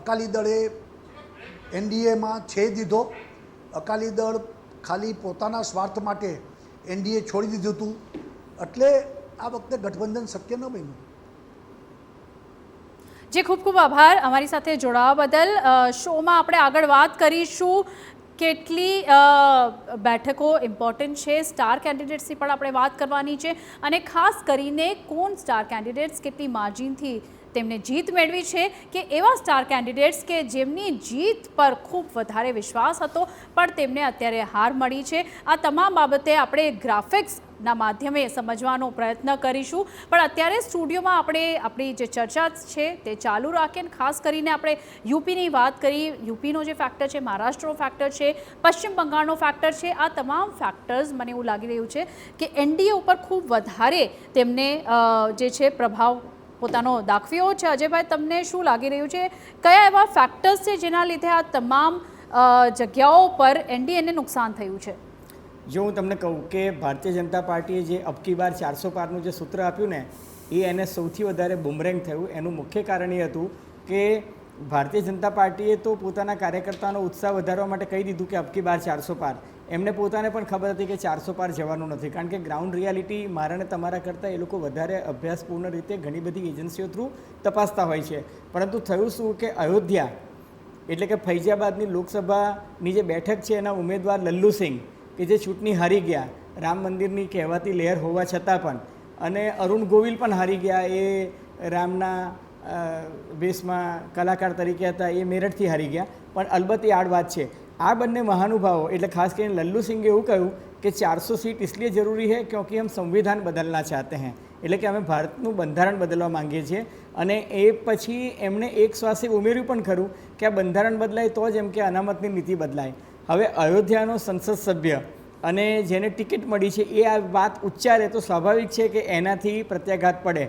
અકાલી દળે એનડીએમાં છે દીધો. અકાલી દળ ખાલી પોતાના સ્વાર્થ માટે એનડીએ છોડી દીધું હતું, એટલે આ વખતે ગઠબંધન શક્ય ન બન્યું. જે ખૂબ ખૂબ આભાર અમારી સાથે જોડાવા બદલ. શોમાં આપણે આગળ વાત કરીશું કેટલી બેઠકો ઇમ્પોર્ટન્ટ છે, સ્ટાર કેન્ડિડેટ્સની પણ આપણે વાત કરવાની છે અને ખાસ કરીને કોણ સ્ટાર કેન્ડિડેટ્સ કેટલી માર્જિનથી તેમને જીત મેળવી છે કે એવા સ્ટાર કેન્ડિડેટ્સ કે જેમની જીત પર ખૂબ વધારે વિશ્વાસ હતો પણ તેમને અત્યારે હાર મળી છે. આ તમામ બાબતે આપણે ગ્રાફિક્સના માધ્યમે સમજવાનો પ્રયત્ન કરીશું, પણ અત્યારે સ્ટુડિયોમાં આપણે આપણી જે ચર્ચા છે તે ચાલુ રાખીને ખાસ કરીને આપણે યુપીની વાત કરી. યુપીનો જે ફેક્ટર છે, મહારાષ્ટ્રનો ફેક્ટર છે, પશ્ચિમ બંગાળનો ફેક્ટર છે, આ તમામ ફેક્ટર્સ મને એવું લાગી રહ્યું છે કે એનડીએ ઉપર ખૂબ વધારે તેમને જે છે પ્રભાવ પોતાનો દાખવ્યો છે. અજયભાઈ, તમને શું લાગી રહ્યું છે, કયા એવા ફેક્ટર્સ છે જેના લીધે આ તમામ જગ્યાઓ પર એનડીએને નુકસાન થયું છે? જો હું તમને કહું કે ભારતીય જનતા પાર્ટીએ જે અબકી બાર 400 પારનું જે સૂત્ર આપ્યું ને એ એને સૌથી વધારે બુમરેંગ થયું. એનું મુખ્ય કારણ એ હતું કે ભારતીય જનતા પાર્ટીએ તો પોતાના કાર્યકર્તાનો ઉત્સાહ વધારવા માટે કહી દીધું કે અબકી બાર 400 પાર. એમને પોતાને પણ ખબર હતી કે 400 પાર જવાનું નથી, કારણ કે ગ્રાઉન્ડ રિયાલિટી મારા ને તમારા કરતાં એ લોકો વધારે અભ્યાસપૂર્ણ રીતે ઘણી બધી એજન્સીઓ થ્રુ તપાસતા હોય છે. પરંતુ થયું શું કે અયોધ્યા એટલે કે ફૈજાબાદની લોકસભાની જે બેઠક છે એના ઉમેદવાર લલ્લુસિંહ કે જે ચૂંટણી હારી ગયા, રામ મંદિરની કહેવાતી લહેર હોવા છતાં પણ, અને અરુણ ગોવિલ પણ હારી ગયા, એ રામના વેશમાં કલાકાર તરીકે હતા, એ મેરઠથી હારી ગયા. પણ અલબત્ત એ આડ વાત છે. આ બંને મહાનુભાવો એટલે ખાસ કરીને લલ્લુ સિંઘે એવું કહ્યું કે 400 સીટ इसलिए જરૂરી है क्योंकि हम संविधान बदलना चाहते हैं, એટલે કે અમે ભારતનું બંધારણ બદલવા માંગીએ છીએ. અને એ પછી એમણે એક શ્વાસે ઉમેર્યું પણ ખરું કે આ બંધારણ બદલાય તો જ એમ કે અનામતની નીતિ બદલાય. હવે અયોધ્યાનો સંસદ સભ્ય અને જેને ટિકિટ મળી છે એ આ વાત ઉચ્ચારે તો સ્વાભાવિક છે કે એનાથી પ્રત્યાઘાત પડે.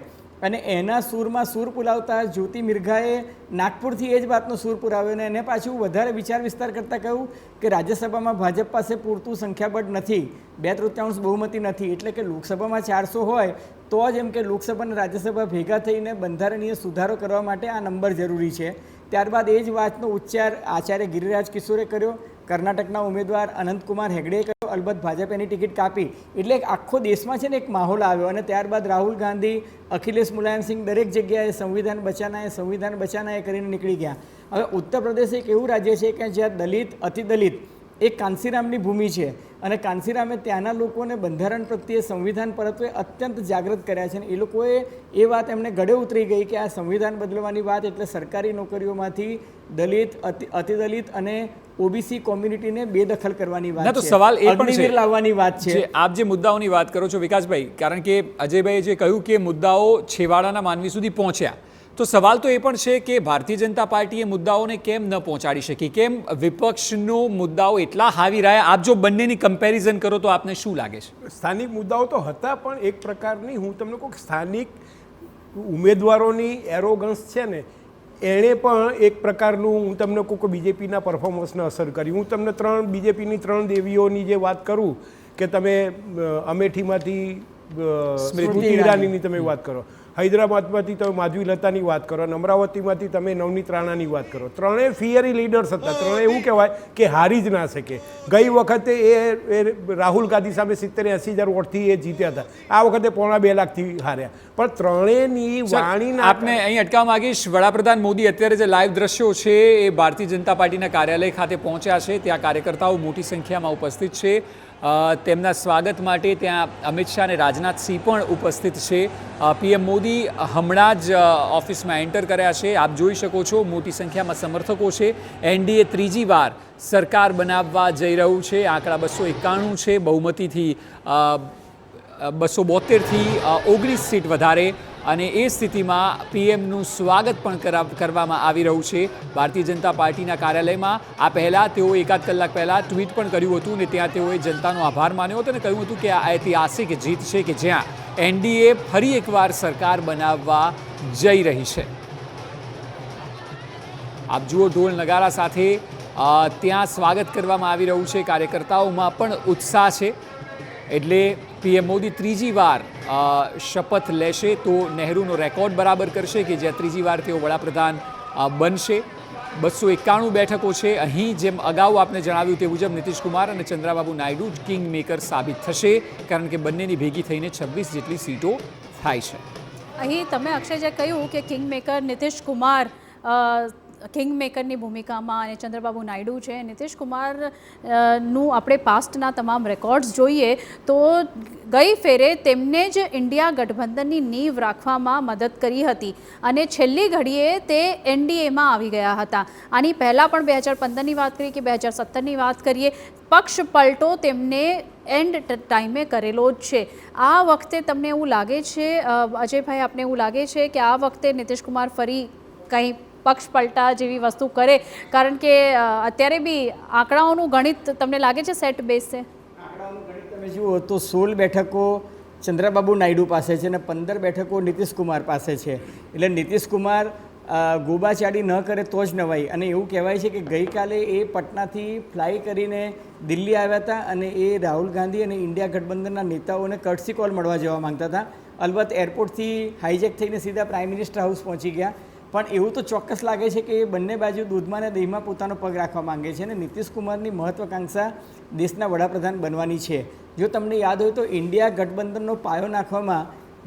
અને એના સૂરમાં સૂર પુલાવતા જ્યોતિ મિર્ઘાએ નાગપુરથી એ જ વાતનો સૂર પુરાવ્યો અને એને પાછું વધારે વિચાર વિસ્તાર કરતાં કહ્યું કે રાજ્યસભામાં ભાજપ પાસે પૂરતું સંખ્યાબળ નથી, 2/3 બહુમતી નથી, એટલે કે લોકસભામાં 400 હોય તો જ એમ કે લોકસભા અને રાજ્યસભા ભેગા થઈને બંધારણીય સુધારો કરવા માટે આ નંબર જરૂરી છે. ત્યારબાદ એ જ વાતનો ઉચ્ચાર આચાર્ય ગિરિરાજ કિશોરે કર્યો, કર્ણાટકના ઉમેદવાર અનંતકુમાર હેગડેએ કર્યો, અલબત્ત ભાજપ એની ટિકિટ કાપી. એટલે આખો દેશમાં છે ને એક માહોલ આવ્યો. અને ત્યારબાદ રાહુલ ગાંધી, અખિલેશ મુલાયમસિંહ દરેક જગ્યાએ સંવિધાન બચાના એ કરીને નીકળી ગયા. હવે ઉત્તર પ્રદેશ એક એવું રાજ્ય છે કે જ્યાં દલિત અતિદલિત એક કાંસીરામની ભૂમિ છે અને કાંસીરામે ત્યાંના લોકોને બંધારણ પ્રત્યે સંવિધાન પરત્વે અત્યંત જાગૃત કર્યા છે. અને એ લોકોએ એ વાત એમને ગળે ઉતરી ગઈ કે આ સંવિધાન બદલવાની વાત એટલે સરકારી નોકરીઓમાંથી દલિત અતિદલિત અને ઓબીસી કોમ્યુનિટીને બેદખલ કરવાની વાત છે, સવાલ એ પણ છે લાવવાની વાત છે. આપ જે મુદ્દાઓની વાત કરો છો વિકાસભાઈ, કારણ કે અજયભાઈએ જે કહ્યું કે મુદ્દાઓ છેવાડાના માનવી સુધી પહોંચ્યા, તો સવાલ તો એ પણ છે કે ભારતીય જનતા પાર્ટીએ મુદ્દાઓને કેમ ન પહોંચાડી શકી, કેમ વિપક્ષનો મુદ્દાઓ એટલા હાવી રહ્યા? આપ જો બંનેની કમ્પેરિઝન કરો તો આપને શું લાગે છે? સ્થાનિક મુદ્દાઓ તો હતા, પણ એક પ્રકારની હું તમને કહું કે સ્થાનિક ઉમેદવારોની એરોગન્સ છે ને એણે પણ એક પ્રકારનું હું તમને કહું કે બીજેપીના પરફોર્મન્સને અસર કરી. હું તમને બીજેપીની 3 દેવીઓની જે વાત કરું કે તમે અમેઠીમાંથી સ્મૃતિ ઈરાનીની તમે વાત કરો, હૈદરાબાદમાંથી તમે માધવી લતાની વાત કરો અને અમરાવતીમાંથી તમે નવનીત રાણાની વાત કરો. ત્રણેય ફિયરી લીડર્સ હતા. ત્રણેય એવું કહેવાય કે હારી જ ના શકે. ગઈ વખતે એ રાહુલ ગાંધી સામે 70-80 હજાર વોટથી એ જીત્યા હતા. આ વખતે 1.25 લાખથી હાર્યા. પણ ત્રણેયની વાણીના આપને અહીં અટકાવવા માંગીશ. વડાપ્રધાન મોદી અત્યારે જે લાઈવ દ્રશ્યો છે એ ભારતીય જનતા પાર્ટીના કાર્યાલય ખાતે પહોંચ્યા છે. ત્યાં કાર્યકર્તાઓ મોટી સંખ્યામાં ઉપસ્થિત છે. તેમના સ્વાગત માટે ત્યાં અમિત શાહ અને રાજનાથસિંહ પણ ઉપસ્થિત છે. પીએમ મોદી હમણાં જ ઓફિસમાં એન્ટર કર્યા છે. આપ જોઈ શકો છો મોટી સંખ્યામાં સમર્થકો છે. એનડીએ ત્રીજી વાર સરકાર બનાવવા જઈ રહ્યું છે. આંકડા 291 છે, બહુમતીથી 272થી 19 સીટ વધારે. અને એ સ્થિતિમાં પીએમનું સ્વાગત પણ કરવામાં આવી રહ્યું છે ભારતીય જનતા પાર્ટીના કાર્યાલયમાં. આ પહેલાં તેઓ એકાદ કલાક પહેલાં ટ્વીટ પણ કર્યું હતું અને ત્યાં તેઓએ જનતાનો આભાર માન્યો હતો અને કહ્યું હતું કે આ ઐતિહાસિક જીત છે કે જ્યાં એનડીએ ફરી એકવાર સરકાર બનાવવા જઈ રહી છે. આપ જુઓ ઢોલ નગારા સાથે ત્યાં સ્વાગત કરવામાં આવી રહ્યું છે. કાર્યકર્તાઓમાં પણ ઉત્સાહ છે. એટલે પીએમ મોદી ત્રીજી વાર શપથ લેશે તો નહેરુનો રેકોર્ડ બરાબર કરશે કે જ્યાં ત્રીજી વાર તેઓ વડાપ્રધાન બનશે. 291 બેઠકો છે. અહીં જેમ અગાઉ આપને જણાવ્યું તે મુજબ નીતિશ કુમાર અને ચંદ્રાબાબુ નાયડુ કિંગ મેકર સાબિત થશે, કારણ કે બંનેની ભેગી થઈને 26 જેટલી સીટો થાય છે. અહીં તમે અક્ષય જે કહ્યું કે king maker Nitish Kumar king મેકરની ભૂમિકામાં અને ચંદ્રબાબુ નાયડુ છે, નીતિશ કુમાર નું આપણે પાસ્ટના તમામ રેકોર્ડ્સ જોઈએ તો ગઈ ફેરે તેમને જ ઇન્ડિયા ગઠબંધનની નીંવ રાખવામાં મદદ કરી હતી અને છેલ્લી ઘડીએ તે એનડીએમાં આવી ગયા હતા. આની પહેલાં પણ 2015ની વાત કરીએ કે 2017ની વાત કરીએ, પક્ષ પલટો તેમને એન્ડ ટાઈમે કરેલો જ છે. આ વખતે તમને એવું લાગે છે અજયભાઈ, આપને એવું લાગે છે કે આ વખતે નીતિશ કુમાર ફરી કંઈ પક્ષ પલટા જેવી વસ્તુ કરે? કારણ કે અત્યારે બી આંકડાઓનું ગણિત તમને લાગે છે સેટ બેસશે? આંકડાઓનું ગણિત તમે જુઓ તો 16 બેઠકો ચંદ્રબાબુ નાયડુ પાસે છે અને 15 બેઠકો નીતિશ કુમાર પાસે છે. એટલે નીતિશ કુમાર ગોબાચાડી ન કરે તો જ નવાઈ. અને એવું કહેવાય છે કે ગઈકાલે એ પટનાથી ફ્લાય કરીને દિલ્હી આવ્યા હતા અને એ રાહુલ ગાંધી અને ઇન્ડિયા ગઠબંધનના નેતાઓને કર્ટસી કોલ મળવા જવા માંગતા હતા. અલબત્ત એરપોર્ટથી હાઈજેક થઈને સીધા પ્રાઇમ મિનિસ્ટર હાઉસ પહોંચી ગયા. પણ એવું તો ચોક્કસ લાગે છે કે એ બંને બાજુ દૂધમાં અને દહીંમાં પોતાનો પગ રાખવા માંગે છે અને નીતિશ કુમારની મહત્વાકાંક્ષા દેશના વડાપ્રધાન બનવાની છે. જો તમને યાદ હોય તો ઇન્ડિયા ગઠબંધનનો પાયો નાખવામાં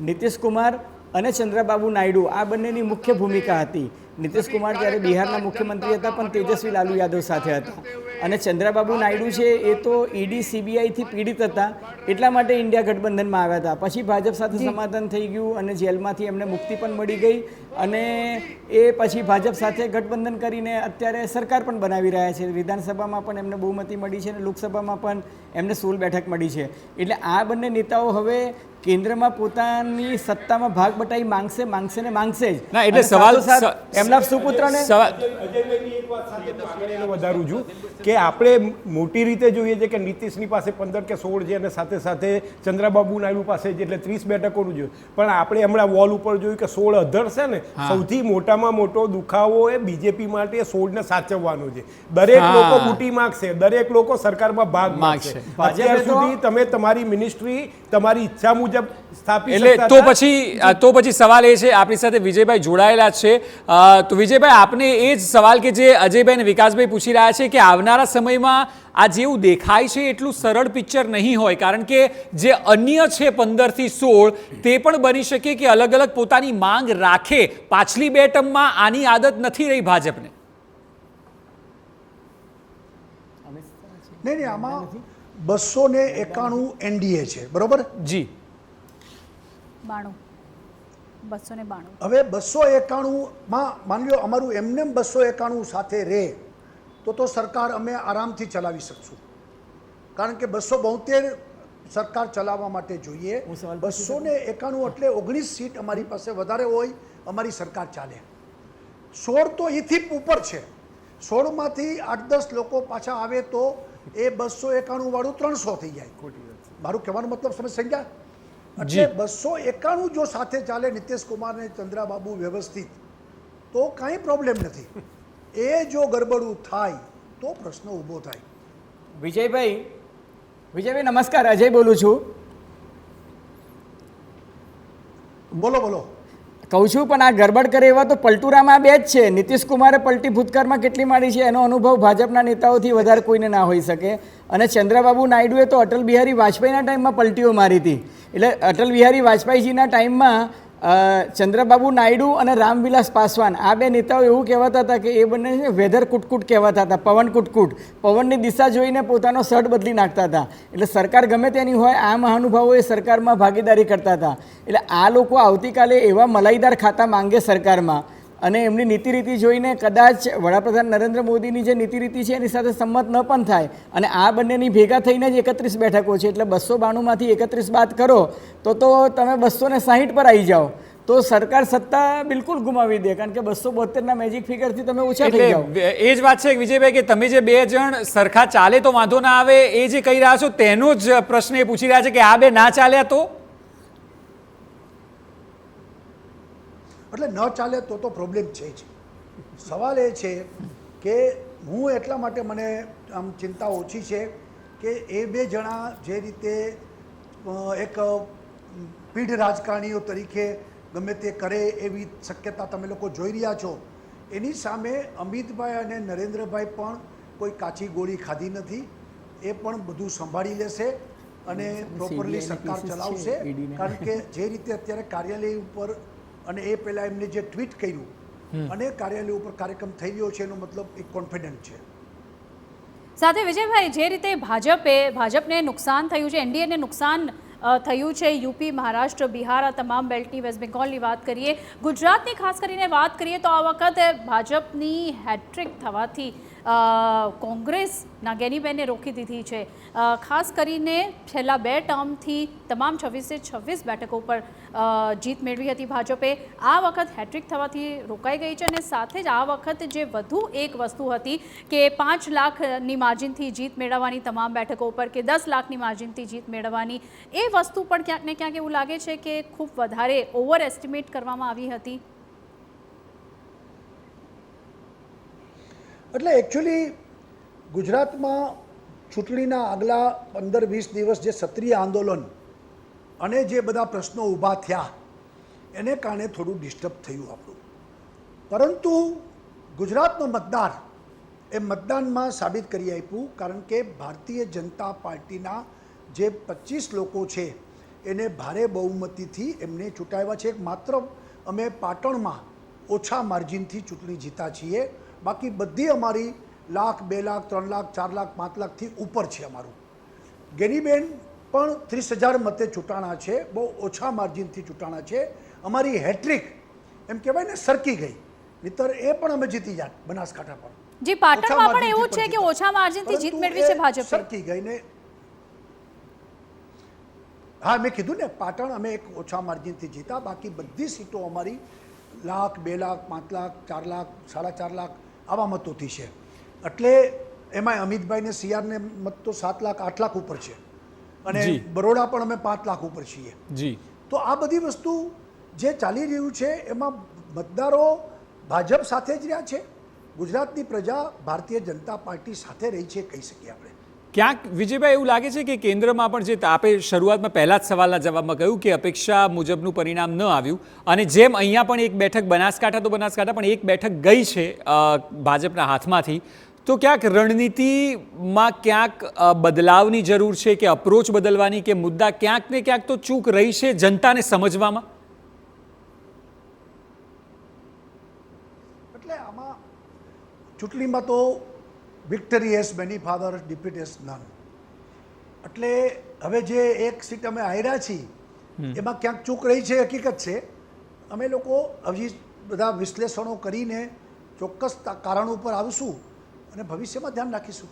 નીતિશ કુમાર અને ચંદ્રબાબુ નાયડુ આ બંનેની મુખ્ય ભૂમિકા હતી. નીતિશ કુમાર ત્યારે બિહારના મુખ્યમંત્રી હતા પણ તેજસ્વી લાલુ યાદવ સાથે હતા અને ચંદ્રબાબુ નાયડુ છે એ તો ઈડી સીબીઆઈથી પીડિત હતા, એટલા માટે ઇન્ડિયા ગઠબંધનમાં આવ્યા હતા. પછી ભાજપ સાથે સમાધાન થઈ ગયું અને જેલમાંથી એમને મુક્તિ પણ મળી ગઈ અને એ પછી ભાજપ સાથે ગઠબંધન કરીને અત્યારે સરકાર પણ બનાવી રહ્યા છે. વિધાનસભામાં પણ એમને બહુમતી મળી છે અને લોકસભામાં પણ એમને 16 બેઠક મળી છે. એટલે આ બંને નેતાઓ હવે કેન્દ્રમાં પોતાની સત્તામાં ભાગ બટાઈ માંગશે ને માંગશે જ. ના, એટલે સવાલ એમના સુપુત્રને અજયભાઈની એક વાત સાથે આગળ વધારું છું કે આપણે મોટી રીતે જોઈએ છે કે નીતિશની પાસે 15 કે 16 છે અને સાથે સાથે ચંદ્રબાબુ નાયડુ પાસે છે એટલે 30 બેઠકોનું જોયું. પણ આપણે હમણાં વોલ ઉપર જોયું કે 16 અધર છે ને, સૌથી મોટામાં મોટો દુખાવો એ બીજેપી માટે 16ને સાચવવાનો છે. દરેક લોકો બુટી માગશે, દરેક લોકો સરકારમાં ભાગ માગશે. અત્યાર સુધી તમે તમારી મિનિસ્ટ્રી તમારી ઈચ્છા મુજબ સ્થાપી એટલે તો પછી સવાલ એ છે, આપણી સાથે વિજયભાઈ જોડાયેલા છે. તો વિજયભાઈ, આપને એ જ સવાલ કે જે અજયભાઈ અને વિકાસભાઈ પૂછી રહ્યા છે કે આવનારા સમયમાં આ જેવું દેખાય છે એટલું સરળ પિક્ચર નહીં હોય, કારણ કે જે અન્ય છે 15 થી 16 તે પણ બની શકે કે અલગ અલગ પોતાની માંગ રાખે. પાછલી 2 ટર્મમાં આની આદત નથી રહી ભાજપને. નહીં, આમાં 291 એનડીએ છે, બરોબર? જી, 292. હવે 291માં માની લો અમારું એમને 291 સાથે રહે તો સરકાર અમે આરામથી ચલાવી શકશું, કારણ કે 272 સરકાર ચલાવવા માટે જોઈએ. 291 એટલે 19 સીટ અમારી પાસે વધારે હોય, અમારી સરકાર ચાલે. 16 તો એથી ઉપર છે. 16માંથી 8-10 લોકો પાછા આવે તો એ 291 વાળું 300 થઈ જાય. મારું કહેવાનો મતલબ સમજ સમજ્યા? એટલે 291 જો સાથે ચાલે નીતિશ કુમાર ને ચંદ્રબાબુ વ્યવસ્થિત તો કાંઈ પ્રોબ્લેમ નથી. એ જો ગરબડું થાય તો પ્રશ્ન ઊભો થાય. વિજયભાઈ નમસ્કાર, અજય બોલું છું. બોલો. કહું છું પણ આ ગરબડ કરે એવા તો પલટુરામાં 2 જ છે. નીતિશ કુમારે પલટી ભૂતકાળમાં કેટલી મારી છે એનો અનુભવ ભાજપના નેતાઓથી વધારે કોઈને ના હોઈ શકે. અને ચંદ્રબાબુ નાયડુએ તો અટલ બિહારી વાજપેયીના ટાઈમમાં પલટીઓ મારી હતી. એટલે અટલ બિહારી વાજપેયીજીના ટાઈમમાં ચંદ્રબાબુ નાયડુ અને રામવિલાસ પાસવાન આ 2 નેતાઓ એવું કહેવાતા હતા કે એ બંને વેધર કુટકુટ કહેવાતા હતા, પવન કુટકુટ. પવનની દિશા જોઈને પોતાનો શર્ટ બદલી નાખતા હતા. એટલે સરકાર ગમે તેની હોય, આ મહાનુભાવો એ સરકારમાં ભાગીદારી કરતા હતા. એટલે આ લોકો આવતીકાલે એવા મલાઈદાર ખાતા માંગે સરકારમાં અને એમની નીતિ રીતિ જોઈને કદાચ વડાપ્રધાન નરેન્દ્ર મોદીની જે નીતિ રીતિ છે એની સાથે સંમત ન પણ થાય. અને આ બંનેની ભેગા થઈને જ 31 બેઠકો છે. એટલે 292માંથી 31 બાદ કરો તો તમે 260 પર આવી જાઓ તો સરકાર સત્તા બિલકુલ ગુમાવી દે, કારણ કે 272ના મેજિક ફિગરથી તમે ઓછા થઈ જાઓ. એ જ વાત છે વિજયભાઈ કે તમે જે 2 જણ સરખા ચાલે તો વાંધો ના આવે, એ જે કહી રહ્યા છો તેનો જ પ્રશ્ન એ પૂછી રહ્યા છે કે આ 2 ના ચાલ્યા તો એટલે ન ચાલે તો પ્રોબ્લેમ છે જ. સવાલ એ છે કે હું એટલા માટે મને આમ ચિંતા ઓછી છે કે એ 2 જણા જે રીતે એક પીઢ રાજકારણીઓ તરીકે ગમે તે કરે એવી શક્યતા તમે લોકો જોઈ રહ્યા છો. એની સામે અમિતભાઈ અને નરેન્દ્રભાઈ પણ કોઈ કાચી ગોળી ખાધી નથી. એ પણ બધું સંભાળી લેશે અને પ્રોપરલી સરકાર ચલાવશે. કારણ કે જે રીતે અત્યારે કાર્યાલય ઉપર અને એ પહેલાં એમને જે ટ્વીટ કર્યું અને કાર્યાલય ઉપર કાર્યક્રમ થઈ રહ્યો છે એનો મતલબ એક કોન્ફિડન્ટ છે. સાથે વિજયભાઈ, જે રીતે ભાજપને નુકસાન થયું છે, એનડીએને નુકસાન થયું છે, યુપી, મહારાષ્ટ્ર, બિહાર, આ તમામ બેલ્ટની, વેસ્ટ બેંગોલની વાત કરીએ, ગુજરાતની ખાસ કરીને વાત કરીએ તો આ વખતે ભાજપની હેટ્રિક થવાથી કોંગ્રેસના ગેનીબેનને રોકી દીધી છે. ખાસ કરીને છેલ્લા 2 ટર્મથી તમામ 26 બેઠકો પર જીત મેળવી હતી ભાજપે. આ વખત હેટ્રિક થવાથી રોકાઈ ગઈ છે અને સાથે જ આ વખત જે વધુ એક વસ્તુ હતી કે 5 લાખની માર્જિનથી જીત મેળવવાની તમામ બેઠકો પર કે 10 લાખની માર્જિનથી જીત મેળવવાની, એ વસ્તુ પણ ક્યાંક ને ક્યાંક એવું લાગે છે કે ખૂબ વધારે ઓવર એસ્ટિમેટ કરવામાં આવી હતી. એટલે એકચ્યુઅલી ગુજરાતમાં ચૂંટણીના આગલા 15-20 દિવસ જે સક્રિય આંદોલન અને જે બધા પ્રશ્નો ઊભા થયા એને કારણે થોડું ડિસ્ટર્બ થયું આપણું. પરંતુ ગુજરાતનો મતદાર એ મતદાનમાં સાબિત કરી આપ્યું, કારણ કે ભારતીય જનતા પાર્ટીના જે 25 લોકો છે એને ભારે બહુમતીથી એમને ચૂંટાવ્યા છે. માત્ર અમે પાટણમાં ઓછા માર્જિનથી ચૂંટણી જીતા છીએ, બાકી બધી અમારી 1 લાખ, 2 લાખ, 3 લાખ, 4 લાખ, 5 લાખથી ઉપર છે અમારું. ગેનીબેન પણ 30,000 મતે ચૂંટાણા છે, બહુ ઓછા માર્જિનથી ચૂંટાણા છે. અમારી હેટ્રિક એમ કહેવાય ને સરકી ગઈ, નહીતર એ પણ અમે જીતી જાત બનાસકાંઠા પર. જી, પાટણમાં પણ એવું છે કે ઓછા માર્જિનથી જીત મેળવી છે ભાજપે. સરકી ગઈ ને, હા મેં કીધું ને, પાટણ અમે એક ઓછા માર્જિનથી જીતા, બાકી બધી સીટો અમારી 1 લાખ, 2 લાખ, 5 લાખ, 4 લાખ, 4.5 લાખ આવા મતોથી છે. એટલે એમાં અમિતભાઈને સીઆરને મત તો 7 લાખ, 8 લાખ ઉપર છે અને બરોડા પણ અમે 5 લાખ ઉપર છીએ. જી, તો આ બધી વસ્તુ જે ચાલી રહ્યું છે એમાં મતદારો ભાજપ સાથે જ રહ્યા છે. ગુજરાતની પ્રજા ભારતીય જનતા પાર્ટી સાથે રહી છે કહી શકીએ આપણે. ક્યાંક વિજયભાઈ એવું લાગે છે કે કેન્દ્રમાં પણ જે આપે શરૂઆતમાં પહેલા જ સવાલના જવાબમાં કહ્યું કે અપેક્ષા મુજબનું પરિણામ ન આવ્યું, અને જેમ અહીંયા પણ એક બેઠક બનાસકાંઠા તો બનાસકાંઠા પણ એક બેઠક ગઈ છે ભાજપના હાથમાંથી, તો ક્યાંક રણનીતિમાં ક્યાંક બદલાવની જરૂર છે કે અપ્રોચ બદલવાની, કે મુદ્દા ક્યાંક ને ક્યાંક તો ચૂક રહી છે જનતાને સમજવામાં? એટલે આમાં ચૂંટણીમાં તો victory has many father, defeat has none. એટલે હવે જે એક સીટ અમે હાર્યા છીએ એમાં ક્યાંક ચૂક રહી છે, હકીકત છે. અમે લોકો હજી બધા વિશ્લેષણો કરીને ચોક્કસ કારણો પર આવીશું અને ભવિષ્યમાં ધ્યાન રાખીશું.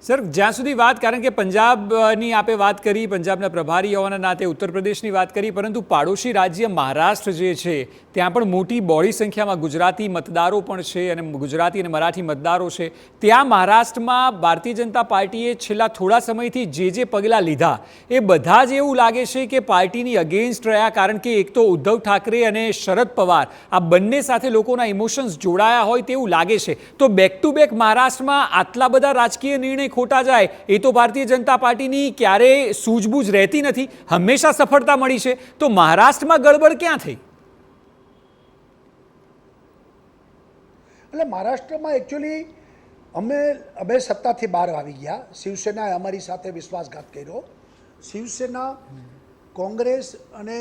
સર, જ્યાં સુધી વાત, કારણ કે પંજાબની આપે વાત કરી, પંજાબના પ્રભારી હોવાના નાતે ઉત્તર પ્રદેશની વાત કરી, પરંતુ પાડોશી રાજ્ય મહારાષ્ટ્ર જે છે ત્યાં પણ મોટી બહોળી સંખ્યામાં ગુજરાતી મતદારો પણ છે અને ગુજરાતી અને મરાઠી મતદારો છે. ત્યાં મહારાષ્ટ્રમાં ભારતીય જનતા પાર્ટીએ છેલ્લા થોડા સમયથી જે પગલાં લીધા એ બધા જ એવું લાગે છે કે પાર્ટીની અગેન્સ્ટ રહ્યા, કારણ કે એક તો ઉદ્ધવ ઠાકરે અને શરદ પવાર આ બંને સાથે લોકોના ઇમોશન્સ જોડાયા હોય તેવું લાગે છે. તો બેક ટુ બેક મહારાષ્ટ્રમાં આટલા બધા રાજકીય નિર્ણય ખોટા જાય એ તો ભારતીય જનતા પાર્ટીની ક્યારેય સૂઝબૂઝ રહેતી નથી, હંમેશા સફળતા મળી છે. તો મહારાષ્ટ્રમાં ગડબડ ક્યાં થઈ? એટલે મહારાષ્ટ્રમાં એકચ્યુઅલી અમે સત્તાથી બહાર આવી ગયા. શિવસેનાએ અમારી સાથે વિશ્વાસઘાત કર્યો. શિવસેના, કોંગ્રેસ અને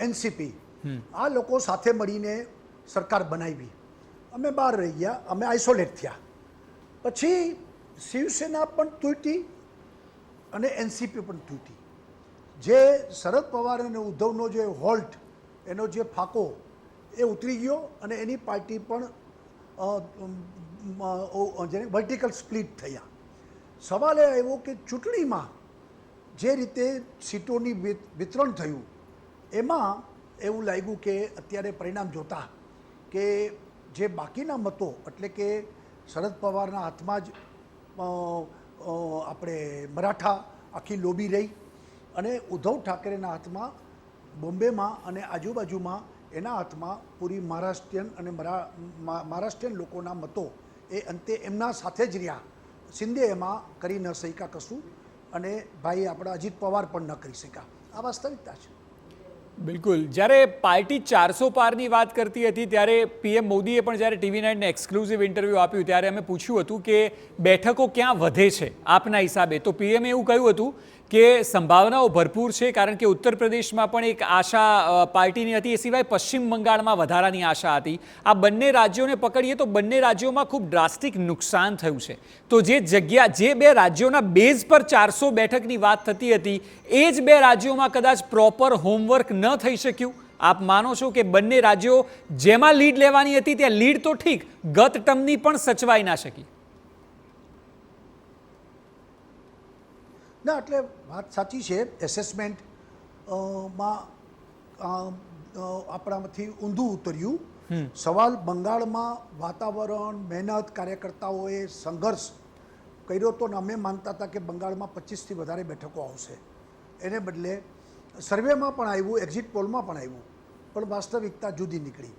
એનસીપી આ લોકો સાથે મળીને સરકાર બનાવી. અમે બહાર રહી ગયા, અમે આઇસોલેટ થયા. પછી શિવસેના પણ તૂટી અને એનસીપી પણ તૂટી. જે શરદ પવાર અને ઉદ્ધવનો જે હોલ્ટ, એનો જે ફાંકો એ ઉતરી ગયો અને એની પાર્ટી પણ જેને વર્ટિકલ સ્પ્લિટ થયા. સવાલ એ આવ્યો કે ચૂંટણીમાં જે રીતે સીટોની વિતરણ થયું એમાં એવું લાગ્યું કે અત્યારે પરિણામ જોતા કે જે બાકીના મતો, એટલે કે શરદ પવારના હાથમાં જ આપણે મરાઠા આખી લોબી રહી અને ઉદ્ધવ ઠાકરેના હાથમાં બોમ્બેમાં અને આજુબાજુમાં એના હાથમાં પૂરી મહારાષ્ટ્રીયન અને મહારાષ્ટ્રીયન લોકોના મતો એ અંતે એમના સાથે જ રહ્યા. શિંદે એમાં કરી ન શક્યા કશું અને ભાઈ આપણા અજીત પવાર પણ ન કરી શક્યા. આ વાસ્તવિકતા છે. બિલકુલ. જ્યારે પાર્ટી 400 પારની વાત કરતી હતી ત્યારે પીએમ મોદીએ પણ જ્યારે TV9ને એક્સક્લુઝિવ ઇન્ટરવ્યૂ આપ્યું ત્યારે અમે પૂછ્યું હતું કે બેઠકો ક્યાં વધે છે આપના હિસાબે, તો પીએમએ એવું કહ્યું હતું કે સંભાવનાઓ ભરપૂર છે, કારણ કે ઉત્તર પ્રદેશમાં પણ એક આશા પાર્ટીની હતી, એ સિવાય પશ્ચિમ બંગાળમાં વધારાની આશા હતી. આ બંને રાજ્યોને પકડીએ તો બંને રાજ્યોમાં ખૂબ ડ્રાસ્ટિક નુકસાન થયું છે. તો જે બે રાજ્યોના બેઝ પર 400 બેઠકની વાત થતી હતી, એ જ બે રાજ્યોમાં કદાચ પ્રોપર હોમવર્ક ન થઈ શક્યું. આપ માનો છો કે બંને રાજ્યો જેમાં લીડ લેવાની હતી ત્યાં લીડ તો ઠીક, ગત ટર્મની પણ સચવાઈ ના શકી? ના, એટલે વાત સાચી છે. એસેસમેન્ટ માં આપણામાંથી ઊંધું ઉતર્યું. સવાલ બંગાળમાં વાતાવરણ, મહેનત, કાર્યકર્તાઓએ સંઘર્ષ કર્યો તો અમે માનતા હતા કે બંગાળમાં 25થી વધારે બેઠકો આવશે. એને બદલે સર્વેમાં પણ આવ્યું, એક્ઝિટ પોલમાં પણ આવ્યું, પણ વાસ્તવિકતા જુદી નીકળી.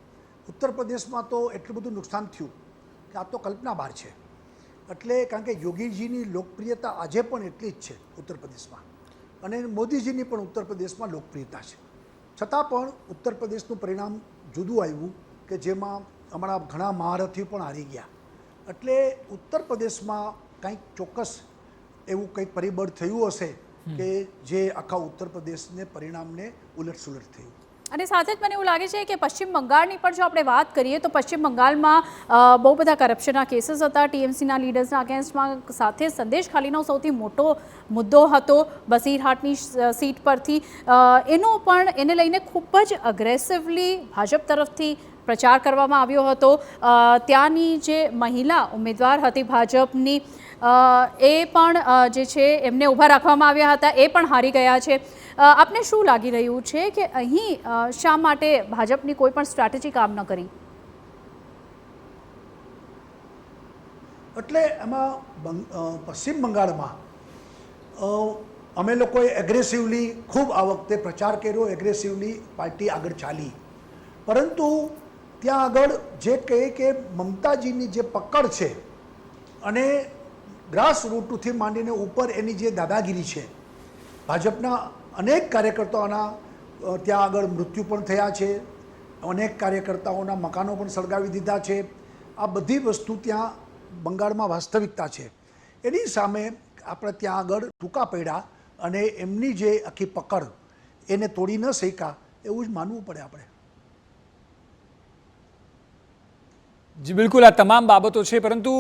ઉત્તર પ્રદેશમાં તો એટલું બધું નુકસાન થયું કે આ તો કલ્પના બહાર છે. એટલે કારણ કે યોગીજીની લોકપ્રિયતા આજે પણ એટલી જ છે ઉત્તર પ્રદેશમાં, અને મોદીજીની પણ ઉત્તર પ્રદેશમાં લોકપ્રિયતા છે. છતાં પણ ઉત્તર પ્રદેશનું પરિણામ જુદું આવ્યું કે જેમાં હમણાં ઘણા મહારથીઓ પણ હારી ગયા. એટલે ઉત્તર પ્રદેશમાં કંઈક ચોક્કસ એવું કંઈક પરિબળ થયું હશે કે જે આખા ઉત્તર પ્રદેશને પરિણામને ઉલટસુલટ થયું. અને સાથે જ મને એવું લાગે છે કે પશ્ચિમ બંગાળની પણ જો આપણે વાત કરીએ તો પશ્ચિમ બંગાળમાં બહુ બધા કરપ્શનના કેસીસ હતા ટીએમસીના લીડર્સના અગેન્સ્ટમાં. સાથે સંદેશખાલીનો સૌથી મોટો મુદ્દો હતો બસીરહાટની સીટ પરથી. એને લઈને ખૂબ જ અગ્રેસિવલી ભાજપ તરફથી પ્રચાર કરવામાં આવ્યો હતો. ત્યાંની જે મહિલા ઉમેદવાર હતી ભાજપની, એ પણ જે છે એમને ઊભા રાખવામાં આવ્યા હતા, એ પણ હારી ગયા છે. આપને શું લાગી રહ્યું છે કે અહીં શા માટે ભાજપની કોઈ પણ સ્ટ્રેટેજી કામ ન કરી? એટલે એમાં પશ્ચિમ બંગાળમાં અમે લોકોએ એગ્રેસિવલી ખૂબ આ વખતે પ્રચાર કર્યો, એગ્રેસિવલી પાર્ટી આગળ ચાલી. પરંતુ ત્યાં આગળ જે કહે કે મમતાજીની જે પકડ છે અને ગ્રાસ રૂટથી માંડીને ઉપર એની જે દાદાગીરી છે, ભાજપના અનેક કાર્યકર્તાઓના ત્યાં આગળ મૃત્યુ પણ થયા છે, અનેક કાર્યકર્તાઓના મકાનો પણ સળગાવી દીધા છે. આ બધી વસ્તુ ત્યાં બંગાળમાં વાસ્તવિકતા છે. એની સામે આપણે ત્યાં આગળ ટૂંકા પડ્યા અને એમની જે આખી પકડ એને તોડી ન શક્યા એવું જ માનવું પડે આપણે. જી બિલકુલ, આ તમામ બાબતો છે, પરંતુ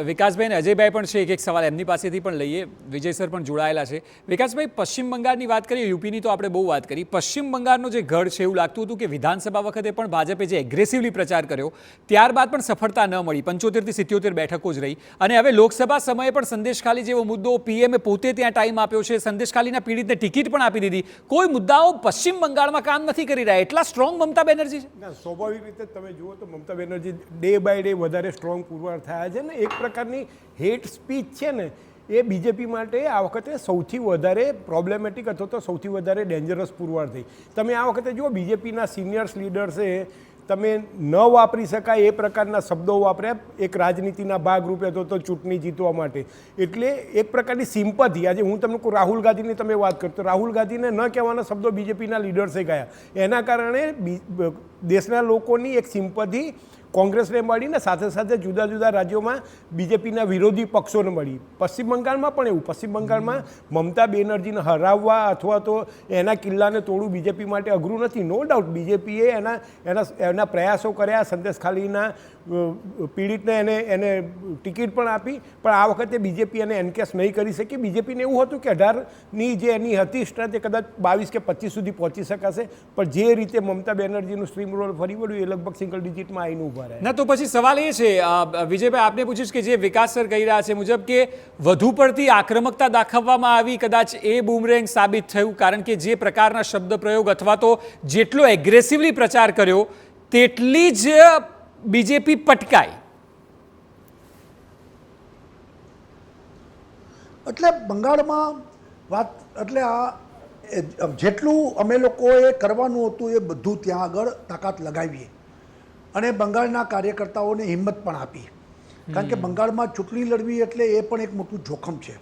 વિકાસભાઈ અને અજયભાઈ પણ છે, એક સવાલ એમની પાસેથી પણ લઈએ. વિજય સર પણ જોડાયેલા છે. વિકાસભાઈ, પશ્ચિમ બંગાળની વાત કરીએ, યુપીની તો આપણે બહુ વાત કરી. પશ્ચિમ બંગાળનો જે ગઢ છે, એવું લાગતું હતું કે વિધાનસભા વખતે પણ ભાજપે જે એગ્રેસિવલી પ્રચાર કર્યો ત્યારબાદ પણ સફળતા ન મળી. 75થી 77 બેઠકો જ રહી. અને હવે લોકસભા સમયે પણ સંદેશખાલી જેવો મુદ્દો, પીએમએ પોતે ત્યાં ટાઈમ આપ્યો છે, સંદેશખાલીના પીડિતને ટિકિટ પણ આપી દીધી. કોઈ મુદ્દાઓ પશ્ચિમ બંગાળમાં કામ નથી કરી રહ્યા. એટલા સ્ટ્રોંગ મમતા બેનર્જી છે? સ્વાભાવિક રીતે તમે જુઓ તો Mamata Banerjee day by day વધારે સ્ટ્રોંગ પુરવાર થયા છે ને. એક પ્રકારની હેટ સ્પીચ છે ને, એ બીજેપી માટે આ વખતે સૌથી વધારે પ્રોબ્લેમેટિક અથવા તો સૌથી વધારે ડેન્જરસ પુરવાર થઈ. તમે આ વખતે જુઓ બીજેપીના સિનિયર્સ લીડર્સે તમે ન વાપરી શકાય એ પ્રકારના શબ્દો વાપર્યા એક રાજનીતિના ભાગરૂપે તો ચૂંટણી જીતવા માટે. એટલે એક પ્રકારની સિમ્પથી, આજે હું તમને કહું રાહુલ ગાંધીની તમે વાત કરતો, રાહુલ ગાંધીને ન કહેવાના શબ્દો બીજેપીના લીડર્સે ગયા. એના કારણે દેશના લોકોની એક સિમ્પથી કોંગ્રેસને મળીને સાથે સાથે જુદા જુદા રાજ્યોમાં બીજેપીના વિરોધી પક્ષોને મળી. પશ્ચિમ બંગાળમાં પણ એવું. પશ્ચિમ બંગાળમાં મમતા બેનર્જીને હરાવવા અથવા તો એના કિલ્લાને તોડવું બીજેપી માટે અઘરું નથી. નો ડાઉટ બીજેપીએ એના પ્રયાસો કર્યા, સંદેશખાલીના પીડિતને એને ટિકિટ પણ આપી, પણ આ વખતે બીજેપી એને એનકેસ નહીં કરી શકી. બીજેપીને એવું હતું કે 18ની જે એની હતી સ્ટ્રેન્થ એ કદાચ 22 કે 25 સુધી પહોંચી શકાશે, પણ જે રીતે મમતા બેનર્જીનું સ્ટ્રીમ રોલ ફરી વળ્યું એ લગભગ સિંગલ ડિજિટમાં આવીને ઊભા. ના, તો પછી સવાલ એ છે વિજયભાઈ, આપને પૂછીશ કે જે વિકાસ સર કહી રહ્યા છે મુજબ કે વધુ પડતી આક્રમકતા દાખવવામાં આવી, કદાચ એ બૂમરેંગ સાબિત થયું, કારણ કે જે પ્રકારના શબ્દ પ્રયોગ અથવા તો જેટલો એગ્રેસિવલી પ્રચાર કર્યો તેટલી જ બીજેપી પટકાઈ. એટલે બંગાળમાં વાત એટલે આ જેટલું અમે લોકોએ કરવાનું હતું એ બધું ત્યાં આગળ તાકાત લગાવીએ અને બંગાળના કાર્યકર્તાઓને હિંમત પણ આપી. કારણ કે બંગાળમાં ચૂંટણી લડવી એટલે એ પણ એક મોટું જોખમ છે.